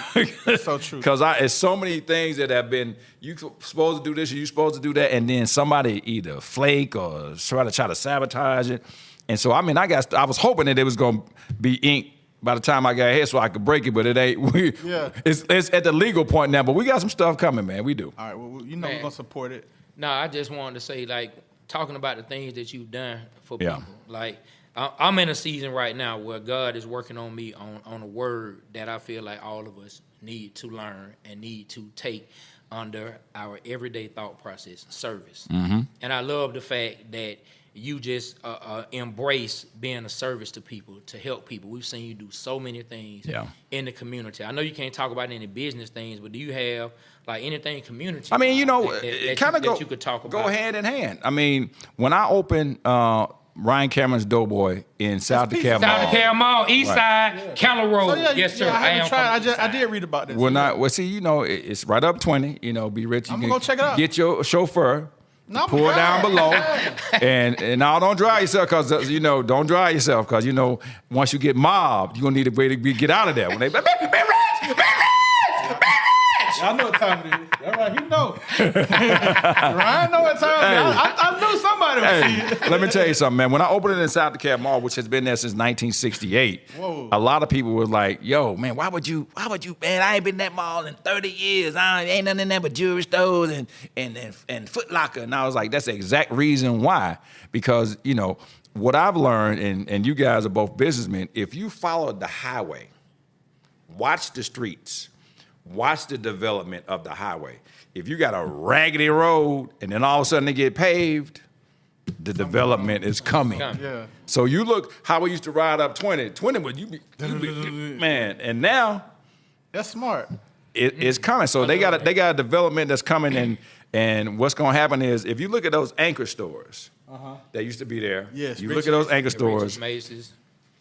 That's so true. Because it's so many things that have been, you supposed to do this, or you supposed to do that, and then somebody either flake or try to sabotage it. And so, I mean, I was hoping that it was going to be ink by the time I got here so I could break it, but it ain't. It's at the legal point now, but we got some stuff coming, man. We do. All right, well, we're going to support it. No, I just wanted to say, like, talking about the things that you've done for Yeah. people. Like, I'm in a season right now where God is working on me on a word that I feel like all of us need to learn and need to take under our everyday thought process, service. Mm-hmm. And I love the fact that you just embrace being a service to people, to help people. We've seen you do so many things in the community. I know you can't talk about any business things, but do you have like anything community? I mean, that kind of you could talk about? Go hand in hand. I mean, when I opened Ryan Cameron's Doughboy in South DeKalb Mall. South DeKalb Mall, East Side, Keller Road. So, yes, sir. I did read about this. Well, see, it's right up 20. Be rich. I'm gonna go check it out. Get your chauffeur. Pull down below, and now don't dry yourself because don't dry yourself because once you get mobbed, you're gonna need a way to get out of there. When they be rich. I know what time it is. All right, you know. Ryan know what time it is. I knew somebody would see it. Let me tell you something, man. When I opened it in South DeKalb Mall, which has been there since 1968, a lot of people were like, yo, man, why would you, man, I ain't been in that mall in 30 years. Ain't nothing in there but jewelry stores and Foot Locker. And I was like, that's the exact reason why. Because, what I've learned, and you guys are both businessmen, if you follow the highway, watch the streets, watch the development of the highway. If you got a raggedy road and then all of a sudden they get paved, the development is coming. Yeah. So you look how we used to ride up 20. 20 would you be man, and now that's smart. It's coming. So they got a development that's coming, and what's gonna happen is if you look at those anchor stores that used to be there, you look at those anchor stores. Macy's.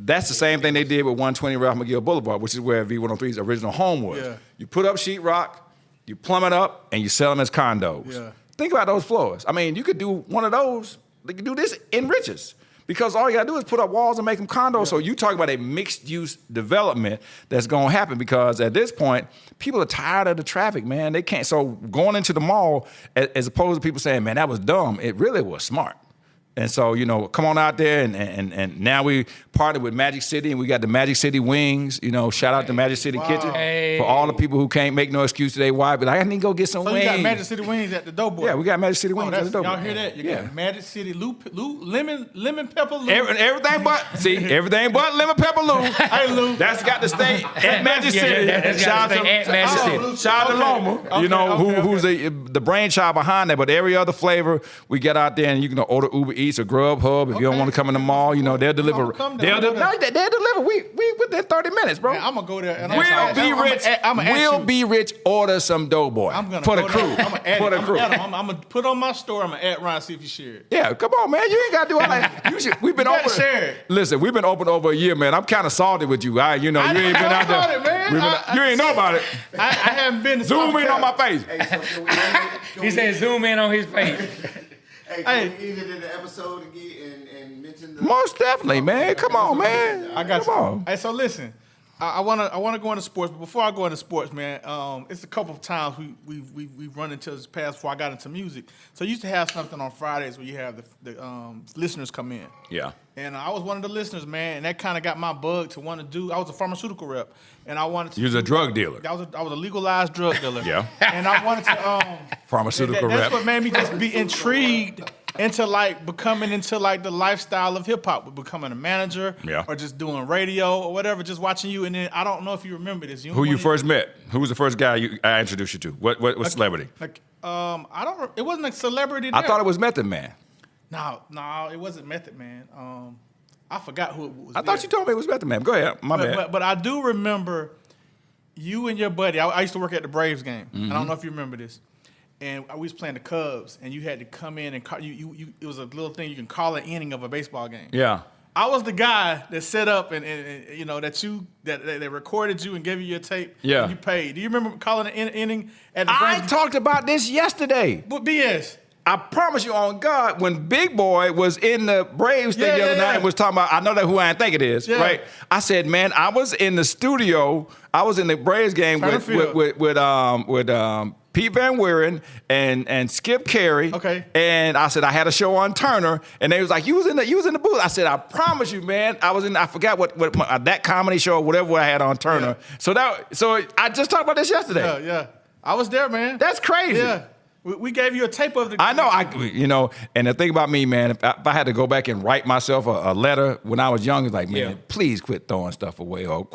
That's the same thing they did with 120 Ralph McGill Boulevard, which is where V103's original home was. Yeah. You put up sheetrock, you plumb it up, and you sell them as condos. Yeah. Think about those floors. I mean, you could do one of those. They could do this in Riches because all you got to do is put up walls and make them condos. Yeah. So you talk about a mixed-use development that's going to happen because at this point, people are tired of the traffic, man. They can't. So going into the mall, as opposed to people saying, man, that was dumb, it really was smart. And so, come on out there, and now we partnered with Magic City, and we got the Magic City Wings. Shout out to Magic City Kitchen for all the people who can't make no excuse to their wife, but I need to go get some wings. So you got Magic City Wings at the Doughboy. Yeah, we got Magic City Wings at the Doughboy. Y'all hear that? You got Magic City lemon pepper Lou. Everything but lemon pepper Lou. Hey Lou, that's got to stay at Magic City. Shout out to Loma, who's the brainchild behind that. But every other flavor we get out there, and you can order Uber Eats or Grubhub if you don't want to come in the mall. They'll deliver. They'll deliver. We within 30 minutes, bro. Man, I'm gonna go there. And We'll be rich. Order some Doughboy for the crew. For the crew. I'm gonna put on my story. I'm gonna add Ryan, see if you share it. Yeah, come on, man. You ain't gotta do all that. We've been open. Share it. Listen, we've been open over a year, man. I'm kind of salty with you. You ain't been out there. Man. You ain't know about it. I haven't been. Zoom in on my face. He said, "Zoom in on his face." Hey, can we end it in the episode again and mention the... Most definitely, man. Come on, man. I got Come you. on. Hey, so listen, I wanna go into sports, but before I go into sports, man, it's a couple of times we've run into this past before I got into music. So you used to have something on Fridays where you have the listeners come in. Yeah. And I was one of the listeners, man, and that kind of got my bug to want to do. I was a pharmaceutical rep, and I wanted to. You was a drug dealer. I was a legalized drug dealer. Yeah. And I wanted to. Pharmaceutical that's rep. what made me just be intrigued into becoming into the lifestyle of hip hop, becoming a manager, or just doing radio or whatever. Just watching you, and then I don't know if you remember this. Who you first met? Who was the first guy I introduced you to? What celebrity? I don't. It wasn't a celebrity. I thought it was Method Man. No, it wasn't Method Man. I forgot who it was. I thought you told me it was Method Man. Go ahead, my bad. But I do remember you and your buddy. I used to work at the Braves game. I don't know if you remember this. And we was playing the Cubs, and you had to come in and call, it was a little thing you can call an inning of a baseball game. Yeah. I was the guy that set up and that recorded you and gave you your tape. Yeah. And you paid. Do you remember calling an inning at the I Braves? talked about this yesterday. What BS? I promise you on God, when Big Boy was in the Braves thing the other night and was talking about, I know that who I think it is, right? I said, man, I was in the studio. I was in the Braves game with Pete Van Wieren and Skip Carey. Okay. And I said I had a show on Turner, and they was like, you was in the booth. I said, I promise you, man, I forgot what that comedy show or whatever I had on Turner. Yeah. So I just talked about this yesterday. Yeah. I was there, man. That's crazy. Yeah. We gave you a tape of the. I know. And the thing about me, man, if I had to go back and write myself a letter when I was young, it's like, man, please quit throwing stuff away or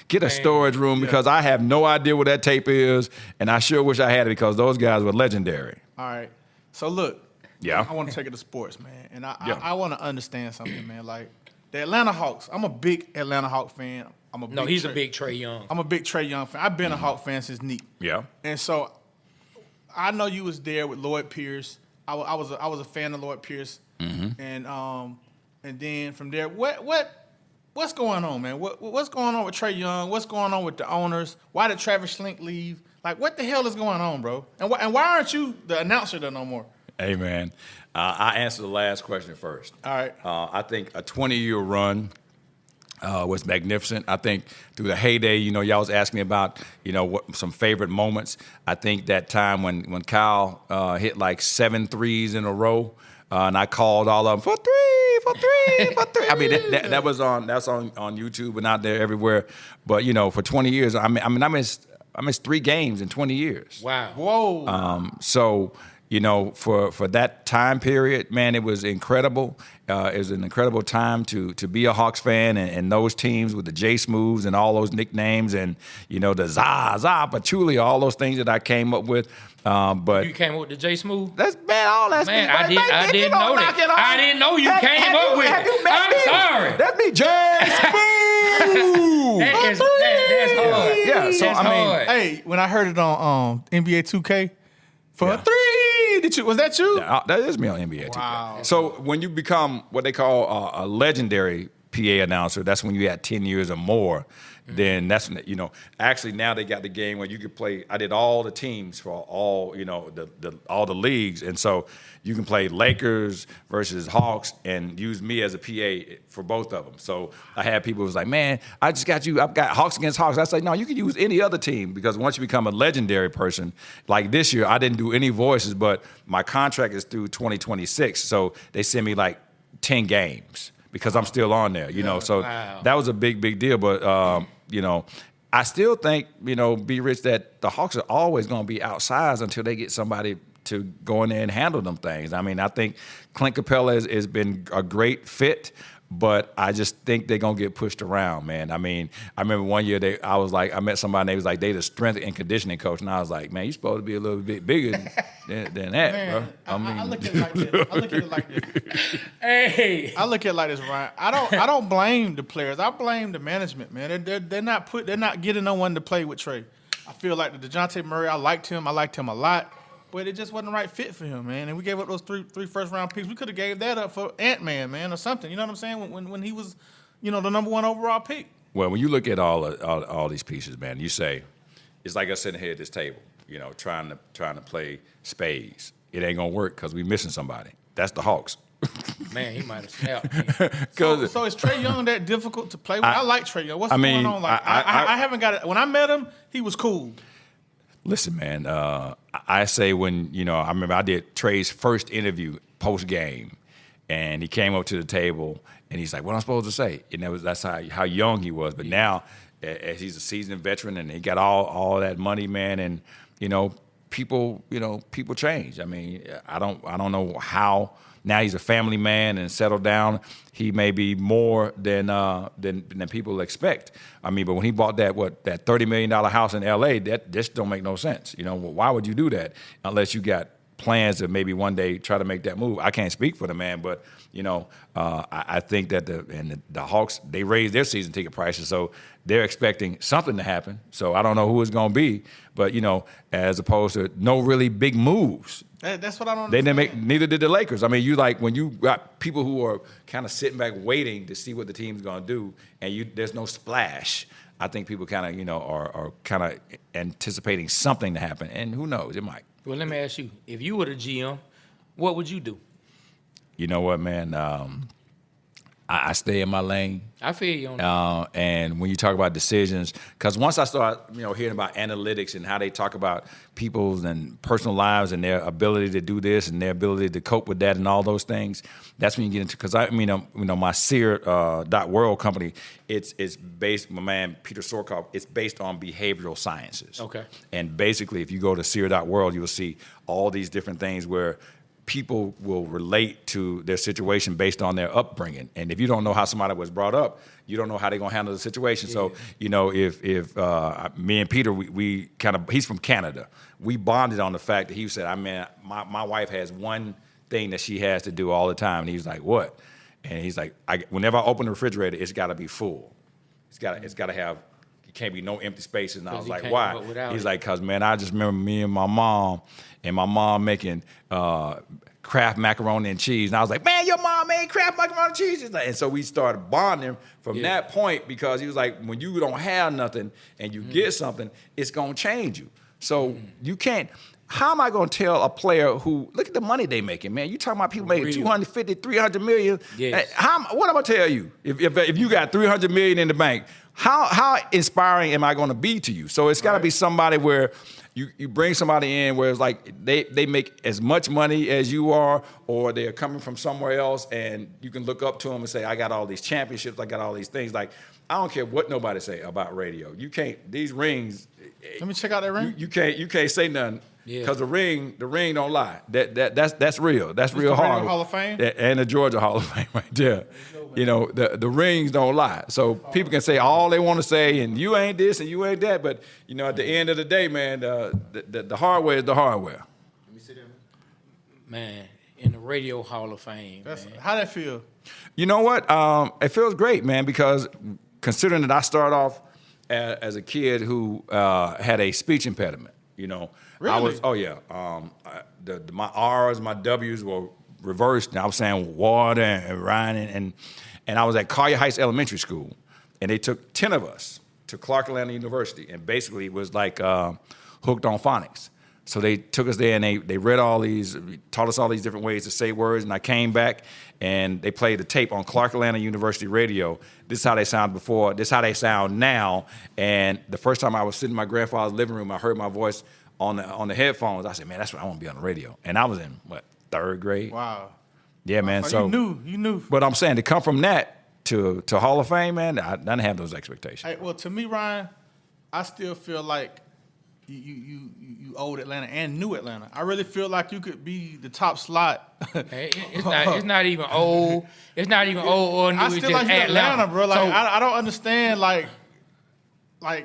get a storage room because I have no idea what that tape is, and I sure wish I had it because those guys were legendary. All right. So look. Yeah. I want to take it to sports, man, and I want to understand something, man. Like the Atlanta Hawks. I'm a big Atlanta Hawk fan. He's a big Trae Young. I'm a big Trae Young fan. I've been a Hawk fan since Neat. Yeah. And so. I know you was there with Lloyd Pierce. I was a fan of Lloyd Pierce, and then from there, what's going on, man? What's going on with Trae Young? What's going on with the owners? Why did Travis Schlenk leave? Like, what the hell is going on, bro? And why aren't you the announcer there no more? Hey, man, I answer the last question first. All right. I think a 20-year run. Was magnificent. I think through the heyday, y'all was asking me about, what some favorite moments. I think that time when Kyle hit like 7 threes in a row, and I called all of them for three. I mean, that was on YouTube and out there everywhere. But for 20 years, I missed 3 games in 20 years. Wow. Whoa. So. For that time period, man, it was incredible. It was an incredible time to be a Hawks fan and those teams with the J Smooths and all those nicknames and, the Za, Patchouli, all those things that I came up with. But you came up with the J Smooth? All that's man, I didn't know that. I didn't know you came up with it. I'm sorry. That's me, J Smooth. That's hard. Yeah, so that's hard. Hey, when I heard it on NBA 2K for a 3. Was that you? That is me on NBA 2K. Wow. So when you become what they call a legendary PA announcer, that's when you had 10 years or more. Then that's when, actually now they got the game where you could play. I did all the teams for all, all the leagues. And so you can play Lakers versus Hawks and use me as a PA for both of them. So I had people who was like, man, I just got you. I've got Hawks against Hawks. I say, no, you can use any other team because once you become a legendary person, like this year, I didn't do any voices, but my contract is through 2026. So they send me like 10 games. Because I'm still on there, So that was a big deal. But, I still think, B. Rich, that the Hawks are always going to be outsized until they get somebody to go in there and handle them things. I mean, I think Clint Capella has been a great fit, but I just think they're going to get pushed around, man. I mean, I remember one year I met somebody and they was like, they the strength and conditioning coach. And I was like, man, you're supposed to be a little bit bigger than that, man, bro. I look at it like this. Hey. I look at it like this, Ryan. I don't blame the players. I blame the management, man. They're not getting no one to play with Trae. I feel like the DeJounte Murray, I liked him a lot. But it just wasn't the right fit for him, man. And we gave up those three first-round picks. We could have gave that up for Ant-Man, man, or something. You know what I'm saying? When he was, the number 1 overall pick. Well, when you look at all these pieces, man, you say, it's like us sitting here at this table, trying to play spades. It ain't going to work because we missing somebody. That's the Hawks. Man, he might have snapped me. So is Trae Young that difficult to play with? I like Trae Young. What's going on? Like I haven't got it. When I met him, he was cool. Listen, man, I say when, I remember I did Trae's first interview post-game, and he came up to the table, and he's like, what am I supposed to say? And that's how young he was. But now, as he's a seasoned veteran, and he got all that money, man, and, people change. I mean, I don't know how. Now he's a family man and settled down. He may be more than people expect. I mean, but when he bought that $30 million house in L.A., that just don't make no sense. Why would you do that unless you got plans to maybe one day try to make that move? I can't speak for the man, but I think that the Hawks, they raised their season ticket prices, so they're expecting something to happen. So I don't know who it's going to be, but as opposed to no really big moves. That's what I don't. They didn't neither did the Lakers. I mean, when you got people who are kind of sitting back waiting to see what the team's going to do, and there's no splash. I think people kind of are kind of anticipating something to happen, and who knows, it might. Well, let me ask you: if you were the GM, what would you do? You know what, man? I stay in my lane. I feel you on that. And when you talk about decisions, because once I start, hearing about analytics and how they talk about people's and personal lives and their ability to do this and their ability to cope with that and all those things, that's when you get into. Because my Sear.world company, it's based. My man Peter Sorkov. It's based on behavioral sciences. Okay. And basically, if you go to Sear.world, you will see all these different things where people will relate to their situation based on their upbringing. And if you don't know how somebody was brought up, you don't know how they're going to handle the situation. Yeah. So, if me and Peter, we kind of, he's from Canada. We bonded on the fact that he said, my wife has one thing that she has to do all the time. And he's like, what? And he's like, whenever I open the refrigerator, it's got to be full. It's got to have, it can't be no empty spaces. And I was like, why? He's like, because, man, I just remember me and my mom making Kraft macaroni and cheese. And I was like, man, your mom made Kraft macaroni and cheese. And so we started bonding from that point, because he was like, when you don't have nothing and you get something, it's going to change you. So you can't. How am I going to tell a player who, look at the money they making, man? You talking about people making 250, 300 million. Yes. What am I going to tell you? If you got 300 million in the bank, how inspiring am I going to be to you? So it's got to be somebody where you bring somebody in where it's like they make as much money as you are, or they're coming from somewhere else, and you can look up to them and say, I got all these championships, I got all these things. Like, I don't care what nobody say about radio. You can't, these rings. Let me check out that ring. You can't say nothing. Yeah. Because the ring don't lie. That's real. That's real hard. Radio Hall of Fame? And the Georgia Hall of Fame right there. The rings don't lie. So people can say all they want to say, and you ain't this and you ain't that. But at the end of the day, man, the hardware is the hardware. Let me sit there, Man, in the Radio Hall of Fame. How that feel? You know what? It feels great, man, because considering that I started off as a kid who had a speech impediment, Really? I was, my R's, my W's were reversed, and I was saying water and Ryan, and I was at Collier Heights Elementary School, and they took 10 of us to Clark Atlanta University, and basically it was like hooked on phonics. So they took us there, and they read taught us all these different ways to say words, and I came back, and they played the tape on Clark Atlanta University radio. This is how they sounded before, this is how they sound now, and the first time I was sitting in my grandfather's living room, I heard my voice on the headphones. I said, man, that's what I want to be on the radio. And I was in, third grade? Wow. Yeah, man. So you knew. But I'm saying, to come from that to Hall of Fame, man, I didn't have those expectations. Hey, well, to me, Ryan, I still feel like you old Atlanta and new Atlanta. I really feel like you could be the top slot. It's not even old. It's not even old or new. I It's still just like Atlanta, bro. Like, So, I don't understand, like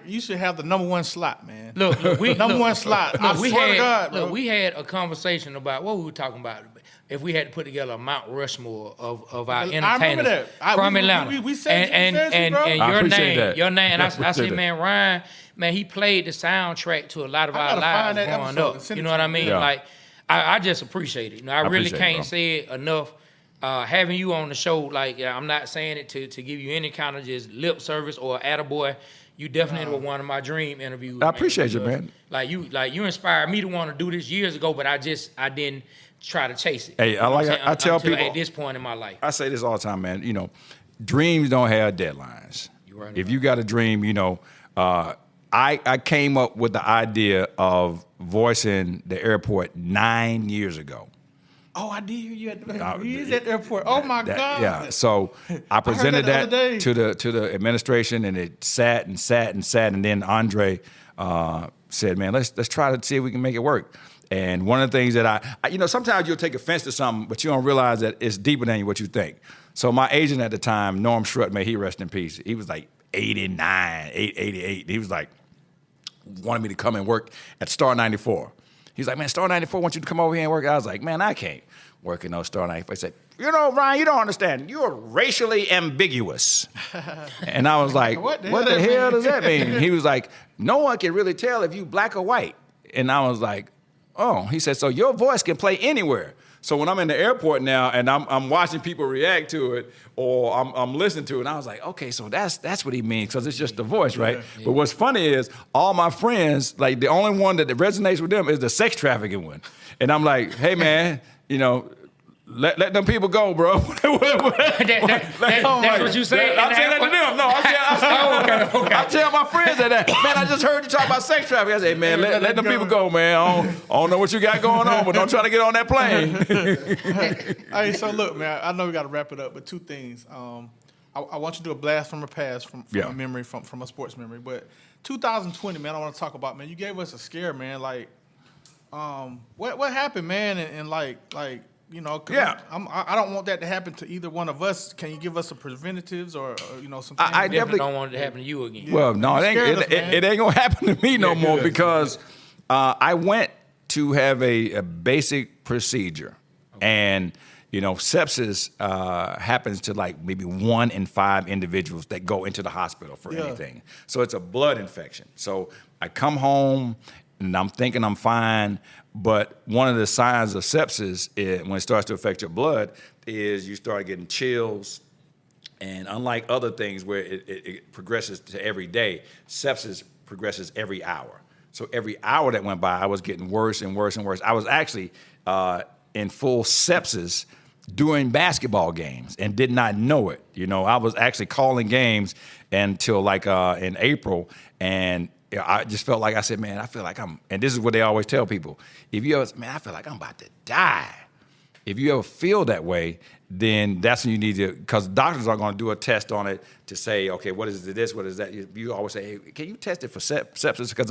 you should have the number one slot, man. Look, we number one slot. I swear to God, bro. Look, we had a conversation about what we were talking about. If we had to put together a Mount Rushmore of our entertainers I remember that. from Atlanta, we said and bro. your name, and I appreciate said, that. man, Ryan, man, he played the soundtrack to a lot of I our gotta find lives that growing episode and up. send You it know to what I me. mean? Yeah. Like, I just appreciate it. I really appreciate it, can't bro. say it enough. Having you on the show, like, I'm not saying it to give you any kind of just lip service or attaboy. You definitely were one of my dream interviews. I appreciate you, man. Like you inspired me to want to do this years ago, but I didn't try to chase it. Hey, You know what I'm saying? I tell Until people at this point in my life. I say this all the time, man. Dreams don't have deadlines. You're right If about you got a dream, I came up with the idea of voicing the airport 9 years ago. Oh, I did hear you at the airport. Oh my God. Yeah. So I presented that the other that to the administration, and it sat, and then Andre said, "Man, let's try to see if we can make it work." And one of the things that I sometimes you'll take offense to something, but you don't realize that it's deeper than what you think. So my agent at the time, Norm Schrutt, may he rest in peace. He was like 89, 88. He was like wanted me to come and work at Star 94. He's like, man, Star 94 wants you to come over here and work. I was like, man, I can't work in no Star 94. He said, Ryan, you don't understand. You're racially ambiguous. And I was like, what the hell does that mean? He was like, no one can really tell if you black or white. And I was like, oh. He said, so your voice can play anywhere. So when I'm in the airport now and I'm watching people react to it, or I'm listening to it, and I was like, okay, so that's what he means, because it's just the voice, right? Yeah. But what's funny is all my friends, like the only one that resonates with them is the sex trafficking one. And I'm like, hey man, Let them people go, bro. That's what you say. I'm saying that to them. No, I tell my friends that, man, I just heard you talk about sex trafficking. I say, man, let them people go, man. I don't know what you got going on, but don't try to get on that plane. Hey, so look, man, I know we got to wrap it up, but two things. I want you to do a blast from the past, from a memory, from a sports memory. But 2020, man, I want to talk about, man, you gave us a scare, man. Like, what happened, man? And like. You know, I don't want that to happen to either one of us. Can you give us some preventatives or some things? I definitely don't want it to happen to you again. Well, no, it ain't going to happen to me no more because I went to have a basic procedure. Okay. And, sepsis happens to like maybe 1 in 5 individuals that go into the hospital for anything. So it's a blood infection. So I come home and I'm thinking I'm fine. But one of the signs of sepsis, when it starts to affect your blood, is you start getting chills. And unlike other things where it progresses to every day, sepsis progresses every hour. So every hour that went by, I was getting worse and worse and worse. I was actually in full sepsis during basketball games and did not know it. I was actually calling games until like in April, and I just felt like I said, man, I feel like and this is what they always tell people. If you ever, man, I feel like I'm about to die. If you ever feel that way, then that's when you need to, because doctors aren't going to do a test on it to say, okay, what is this, what is that? You always say, hey, can you test it for sepsis? Because,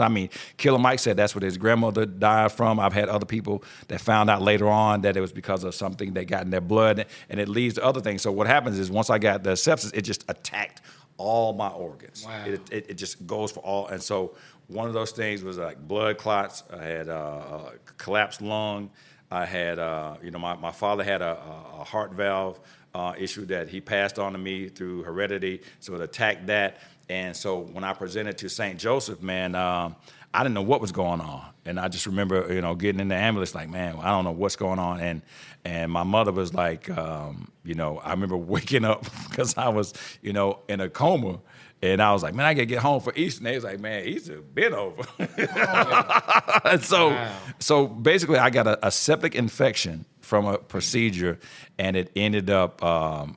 Killer Mike said that's what his grandmother died from. I've had other people that found out later on that it was because of something they got in their blood, and it leads to other things. So what happens is once I got the sepsis, it just attacked all my organs. Wow. It just goes for all. And so one of those things was like blood clots. I had a collapsed lung. I had, my father had a heart valve issue that he passed on to me through heredity. So it attacked that. And so when I presented to St. Joseph, man, I didn't know what was going on. And I just remember, getting in the ambulance like, man, I don't know what's going on. And my mother was like, I remember waking up because I was, in a coma. And I was like, man, I got to get home for Easter. And they was like, man, Easter been over. And so basically I got a septic infection from a procedure, and it ended up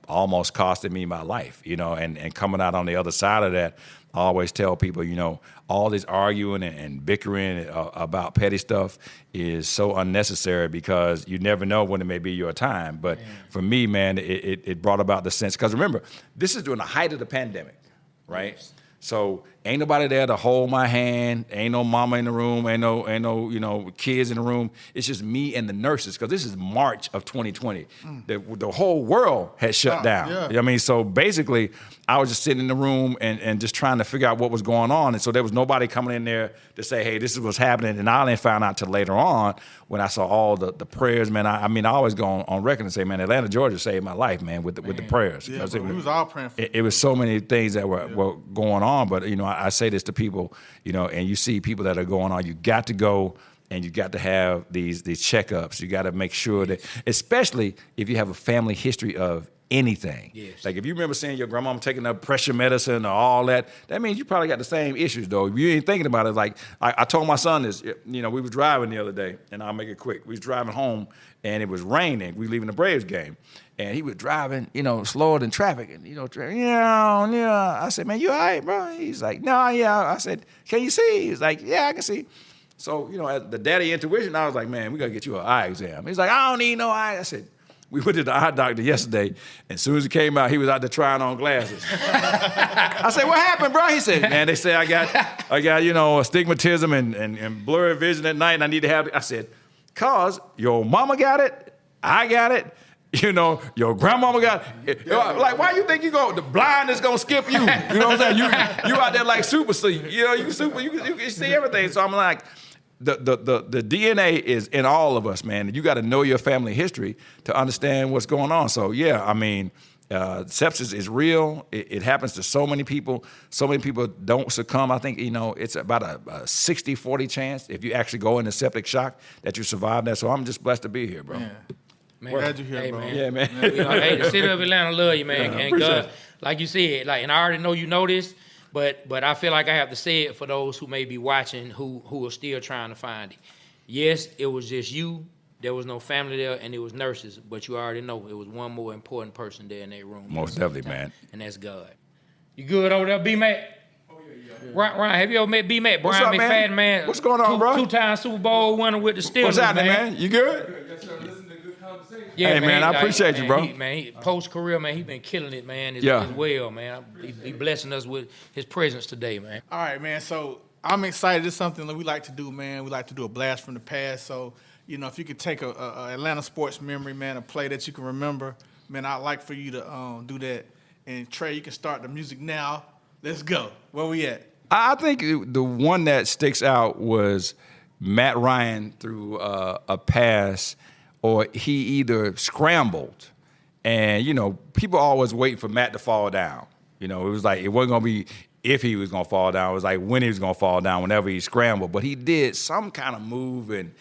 almost costing me my life, and coming out on the other side of that, I always tell people, all this arguing and bickering about petty stuff is so unnecessary because you never know when it may be your time. But for me, man, it brought about the sense, because remember, this is during the height of the pandemic, right? Yes. So ain't nobody there to hold my hand. Ain't no mama in the room. Ain't no kids in the room. It's just me and the nurses, because this is March of 2020. The whole world had shut down. Yeah. So basically, I was just sitting in the room and just trying to figure out what was going on. And so there was nobody coming in there to say, hey, this is what's happening. And I didn't find out till later on when I saw all the prayers, man. I always go on record and say, man, Atlanta, Georgia saved my life, man, with the prayers. Yeah, we was all praying for it was so many things that were going on. But, I say this to people, and you see people that are going on, you got to go and you got to have these checkups. You got to make sure that, especially if you have a family history of anything. Yes. Like if you remember seeing your grandma taking up pressure medicine or all that means you probably got the same issues, though. If you ain't thinking about it, like I told my son this, we was driving the other day, and I'll make it quick. We was driving home, and it was raining. We leaving the Braves game. And he was driving, slower than traffic. And, I said, man, you all right, bro? He's like, no, yeah. I said, can you see? He's like, yeah, I can see. So, as the daddy intuition, I was like, man, we got to get you an eye exam. He's like, I don't need no eye. I said, we went to the eye doctor yesterday, and as soon as he came out, he was out there trying on glasses. I said, what happened, bro? He said, man, they say I got astigmatism and blurry vision at night, and I need to have it. I said, cause your mama got it, I got it, your grandmama got it. Like, why you think the blindness gonna skip you? You know what I'm saying? You out there like super sleep. You can see everything. So I'm like, the DNA is in all of us, man. You got to know your family history to understand what's going on. So sepsis is real. It happens to so many people. So many people don't succumb. I think, it's about a 60-40 chance if you actually go into septic shock that you survive that. So I'm just blessed to be here, bro. Man, glad you're here, bro. Man. Yeah, man. Hey, the city of Atlanta love you, man. And God, like you said, and I already know you know this, but I feel like I have to say it for those who may be watching who are still trying to find it. Yes, it was just you There was no family there, and it was nurses, but you already know it was one more important person there in that room. Most definitely, man. And that's God. You good over there, B-Mac? Oh, yeah. Ryan, have you ever met B-Mac? What's Brian up, man? McFadden, man. What's going on, bro? Two-time Super Bowl winner with the Steelers, What's happening, man? You good? Yes, sir. Listen to good conversation. Yeah, Hey, man, I appreciate you, bro. Post-career, man, he been killing it, man, as well, man. He blessing us with his presence today, man. All right, man. So I'm excited. It's something that we like to do, man. We like to do a blast from the past. So, you know, if you could take a Atlanta sports memory, man, a play that you can remember, man, I'd like for you to do that. And Trey, you can start the music now. Let's go. Where we at? I think the one that sticks out was Matt Ryan threw a pass, or he either scrambled, and, you know, people always wait for Matt to fall down. You know, it was like, it wasn't going to be if he was going to fall down. It was like when he was going to fall down, whenever he scrambled. But he did some kind of move and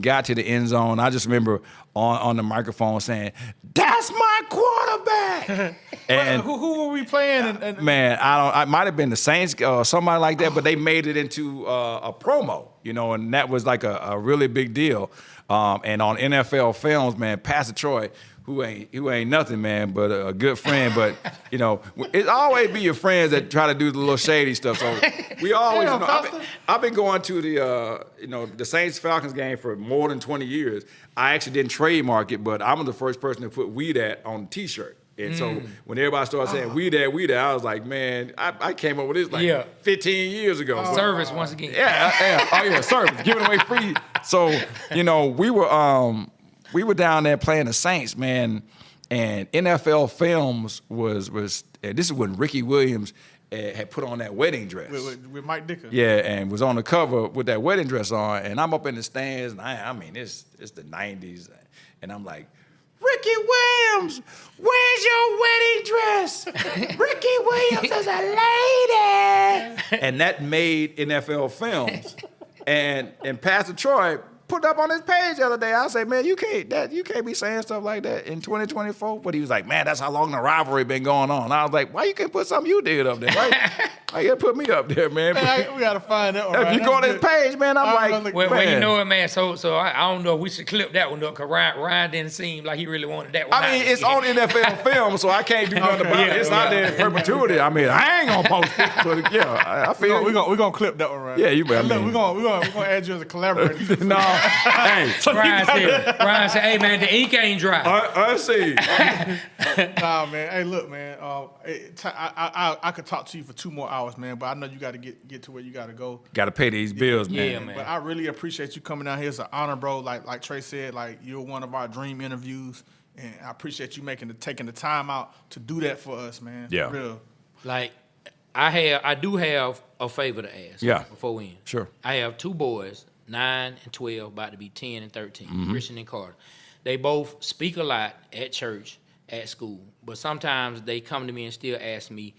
got to the end zone. I just remember on the microphone saying, "That's my quarterback." And who were we playing? man, I might have been the Saints or somebody like that, but they made it into a promo, you know, and that was like a really big deal. And on NFL Films, man, Pastor Troy, who ain't nothing, man, but a good friend. But, you know, it always be your friends that try to do the little shady stuff. So we always, you know, I've been going to the Saints-Falcons game for more than 20 years. I actually didn't trademark it, but I'm the first person to put "We Dat" on the T-shirt. And so when everybody started saying "We Dat," I was like, man, I came up with this 15 years ago. Service once again. Yeah, service, giving away free. So, you know, we were down there playing the Saints, man, and NFL Films was this is when Ricky Williams had put on that wedding dress. With Mike Dicker. Yeah, and was on the cover with that wedding dress on, and I'm up in the stands, and I mean, it's the 90s, and I'm like, "Ricky Williams, where's your wedding dress? Ricky Williams is a lady." And that made NFL Films. And Pastor Troy put up on his page the other day. I say, "Man, you can't be saying stuff like that in 2024." But he was like, "Man, that's how long the rivalry been going on." I was like, "Why you can't put something you did up there? Why you gotta put me up there, man?" We gotta find that one. If you go on his page, man, I'm like, well, you know what, man? So I don't know if we should clip that one up, because Ryan didn't seem like he really wanted that one. I mean, it's on NFL Film, so I can't do nothing about it. It's out there in perpetuity. I mean, I ain't gonna post it, but yeah, I feel we're gonna clip that one, right? Yeah, you better. Look, we're gonna add you as a collaborator. No, hey, Ryan said, "Hey, man, the ink ain't dry." I see. Nah, man. Hey, look, man. I could talk to you for 2 more hours, man, but I know you got to get to where you got to go. Got to pay these bills, man. Yeah, man. But I really appreciate you coming down here. It's an honor, bro. Like Trey said, like, you're one of our dream interviews, and I appreciate you taking the time out to do that for us, man. Yeah. For real. Like, I do have a favor to ask. Yeah. Before we end. Sure. I have 2 boys, 9 and 12, about to be 10 and 13, Mm-hmm. Christian and Carter. They both speak a lot at church, at school, but sometimes they come to me and still ask me,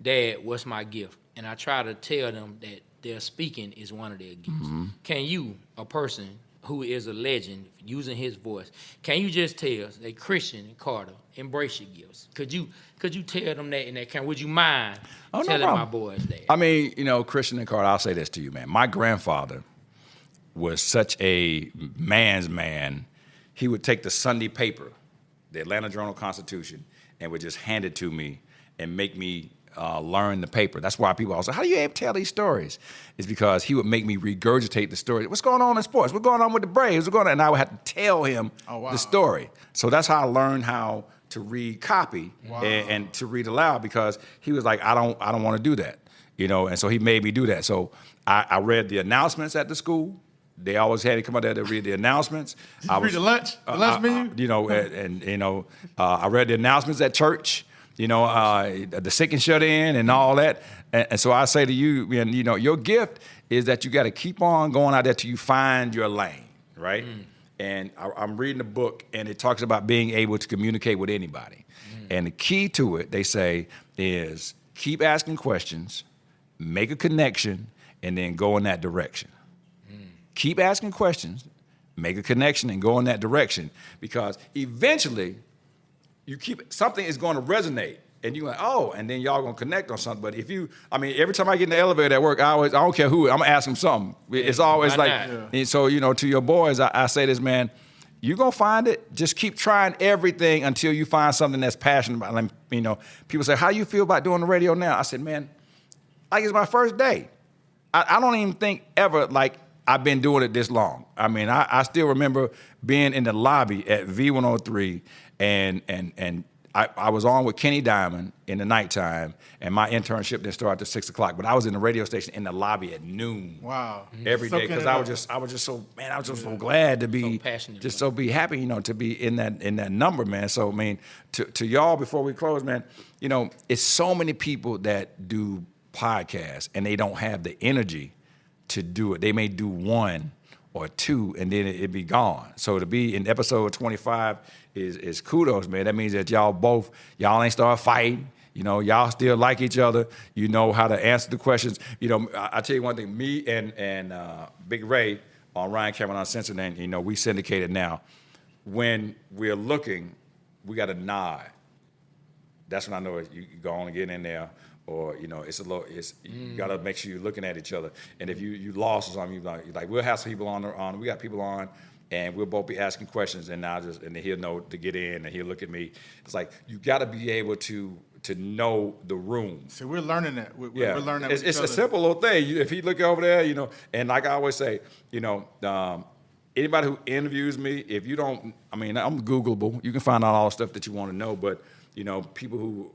"Dad, what's my gift?" And I try to tell them that their speaking is one of their gifts. Mm-hmm. Can you, a person who is a legend, using his voice, can you just tell us that Christian and Carter embrace your gifts? Could you tell them that in that kind? Would you mind telling my boys that? I mean, you know, Christian and Carter, I'll say this to you, man. My grandfather was such a man's man. He would take the Sunday paper, the Atlanta Journal-Constitution, and would just hand it to me and make me learn the paper. That's why people always say, "How do you able to tell these stories?" It's because he would make me regurgitate the story. What's going on in sports? What's going on with the Braves? What's going on? And I would have to tell him the story. So that's how I learned how to read copy and to read aloud, because he was like, I don't want to do that, you know. And so he made me do that. So I read the announcements at the school. They always had to come out there to read the announcements. Did you read the lunch menu? You know, and you know, I read the announcements at church. You know, the sick and shut in and all that. And so I say to you, you know, your gift is that you got to keep on going out there till you find your lane, right? And I'm reading a book, and it talks about being able to communicate with anybody. And the key to it, they say, is keep asking questions, make a connection, and then go in that direction. Keep asking questions, make a connection, and go in that direction, because eventually something is going to resonate, and you're like, oh, and then y'all going to connect on something. But every time I get in the elevator at work, I don't care who, I'm going to ask them something. It's always like, and so, you know, to your boys, I say this, man, You're going to find it. Just keep trying everything until you find something that's passionate about. Like, you know, people say, how do you feel about doing the radio now? I said, man, like it's my first day. I don't even think ever like I've been doing it this long. I mean, I still remember being in the lobby at V103 and I was on with Kenny Diamond in the nighttime, and my internship didn't start until 6 o'clock. But I was in the radio station in the lobby at noon. Wow. Every day, because I was just so glad to be so be happy, you know, to be in that number, man. So I mean, to y'all before we close, man, you know, it's so many people that do podcasts and they don't have the energy to do it. They may do one or two, and then it be gone. So to be in episode 25 is kudos, man. That means that y'all ain't start fighting. You know, y'all still like each other. You know how to answer the questions. You know, I tell you one thing, me and Big Ray on Ryan Cameron Uncensored, and, you know, we syndicated now. When we're looking, we got to nod. That's when I know you go on and get in there. Or, you know, you got to make sure you're looking at each other. And if you lost or something, you're like, we'll have some people on. We got people on, and we'll both be asking questions, and then he'll know to get in, and he'll look at me. It's like, you got to be able to know the room. So we're learning that. We're learning that. It's a simple little thing. If he look over there, you know, and like I always say, you know, anybody who interviews me, if you don't, I mean, I'm Googleable. You can find out all the stuff that you want to know, but you know, people who,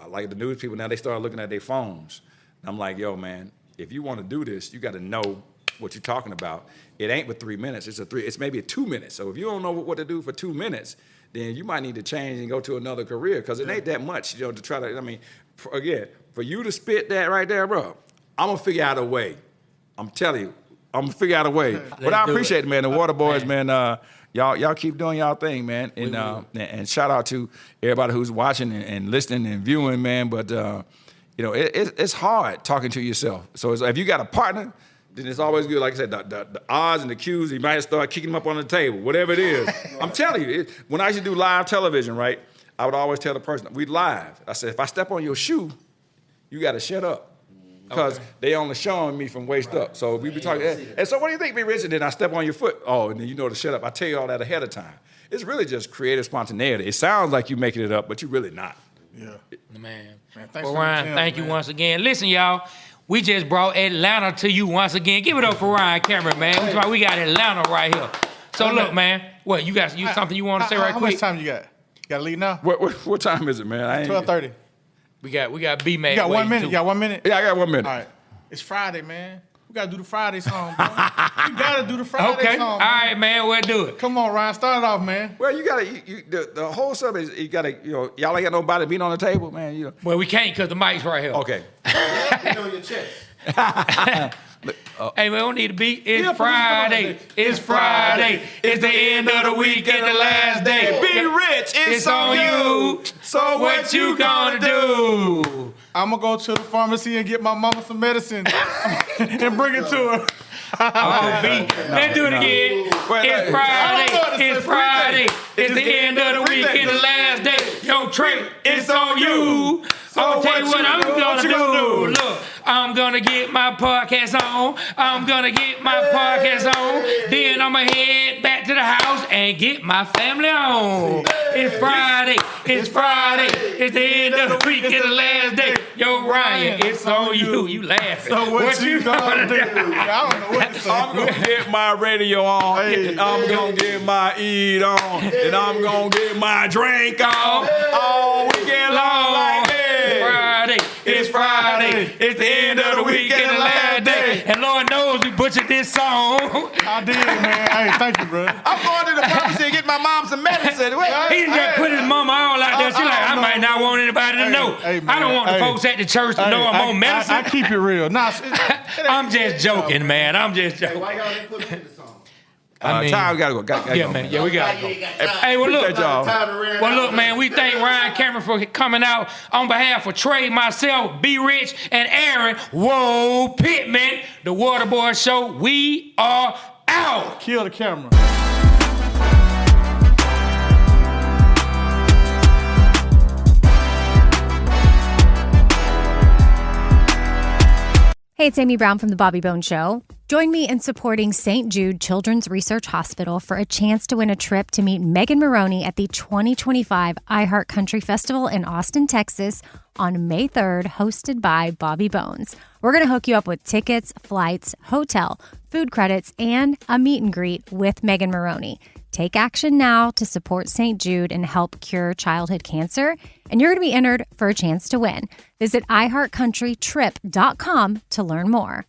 like the news people now, they start looking at their phones. And I'm like, yo, man, if you want to do this, you got to know what you're talking about. It ain't but 3 minutes. It's maybe 2 minutes. So if you don't know what to do for 2 minutes, then you might need to change and go to another career, because it ain't that much, you know, to try to, I mean, for you to spit that right there, bro, I'm going to figure out a way. I'm telling you, I'm going to figure out a way. But I appreciate it, man. The Waterboyz, man, y'all keep doing y'all thing, man. And shout out to everybody who's watching and listening and viewing, man. But, you know, it's hard talking to yourself. So if you got a partner, then it's always good. Like I said, the odds and the cues, you might start kicking them up on the table, whatever it is. I'm telling you, when I used to do live television, right, I would always tell the person, we live. I said, if I step on your shoe, you got to shut up. Because they only showing me from waist up. So we be talking, and so what do you think, B. Rich? And then I step on your foot. Oh, and then you know to shut up. I tell you all that ahead of time. It's really just creative spontaneity. It sounds like you making it up, but you're really not. Yeah. Man thanks for Ryan, thank you once again. Listen, y'all, we just brought Atlanta to you once again. Give it up for Ryan Cameron, man. We got Atlanta right here. So look, man, what, you got something you want to say right quick? How much time you got? You got to leave now? What time is it, man? 12:30. We got B-Man. You got 1 minute? You got 1 minute? Yeah, I got 1 minute. All right. It's Friday, man. We got to do the Friday song, bro. You got to do the Friday song. Okay. All right, man. We'll do it. Come on, Ryan. Start it off, man. Well, you got to, the whole subject is, you got to, you know, y'all ain't got nobody being on the table, man. You know. Well, we can't because the mic's right here. Okay. Get on your chest. Hey, we don't need to beat. It's Friday. It's Friday. It's the end of the week and the last day. Be rich. It's on you. So what you gonna do? I'm going to go to the pharmacy and get my mama some medicine and bring it to her. Let's do it again. It's Friday. It's Friday. It's the end of the week and the last day. Yo, Trey, it's on you. So I'll tell you what I'm gonna do. Look, I'm gonna get my podcast on. Then I'm gonna head back to the house and get my family on. It's Friday. It's the end of the week and the last day. Yo, Ryan, it's on you. You laughing. So what you gonna do? I don't know what to say. I'm gonna get my radio on. And I'm gonna get my eat on. And I'm gonna get my drink on. All weekend long like this. It's Friday. It's the end of the week and the last day. And Lord knows we butchered this song. I did, man. Hey, thank you, bro. I'm going to the pharmacy and get my mom some medicine. He just put his mama all out there. She like, I might not want anybody to know. I don't want the folks at the church to know I'm on medicine. I keep it real. Nah, I'm just joking, man. I'm just joking. Why y'all didn't put me in the song? Time, we gotta go. Yeah, man. Yeah, we gotta go. Hey, well, look, man, we thank Ryan Cameron for coming out on behalf of Trey, myself, B. Rich, and Aaron. Whoa, Pittman, the Waterboyz Show. We are out. Kill the camera. Hey, it's Amy Brown from the Bobby Bones Show. Join me in supporting St. Jude Children's Research Hospital for a chance to win a trip to meet Megan Maroney at the 2025 iHeart Country Festival in Austin, Texas on May 3rd, hosted by Bobby Bones. We're going to hook you up with tickets, flights, hotel, food credits, and a meet and greet with Megan Maroney. Take action now to support St. Jude and help cure childhood cancer, and you're going to be entered for a chance to win. Visit iHeartCountryTrip.com to learn more.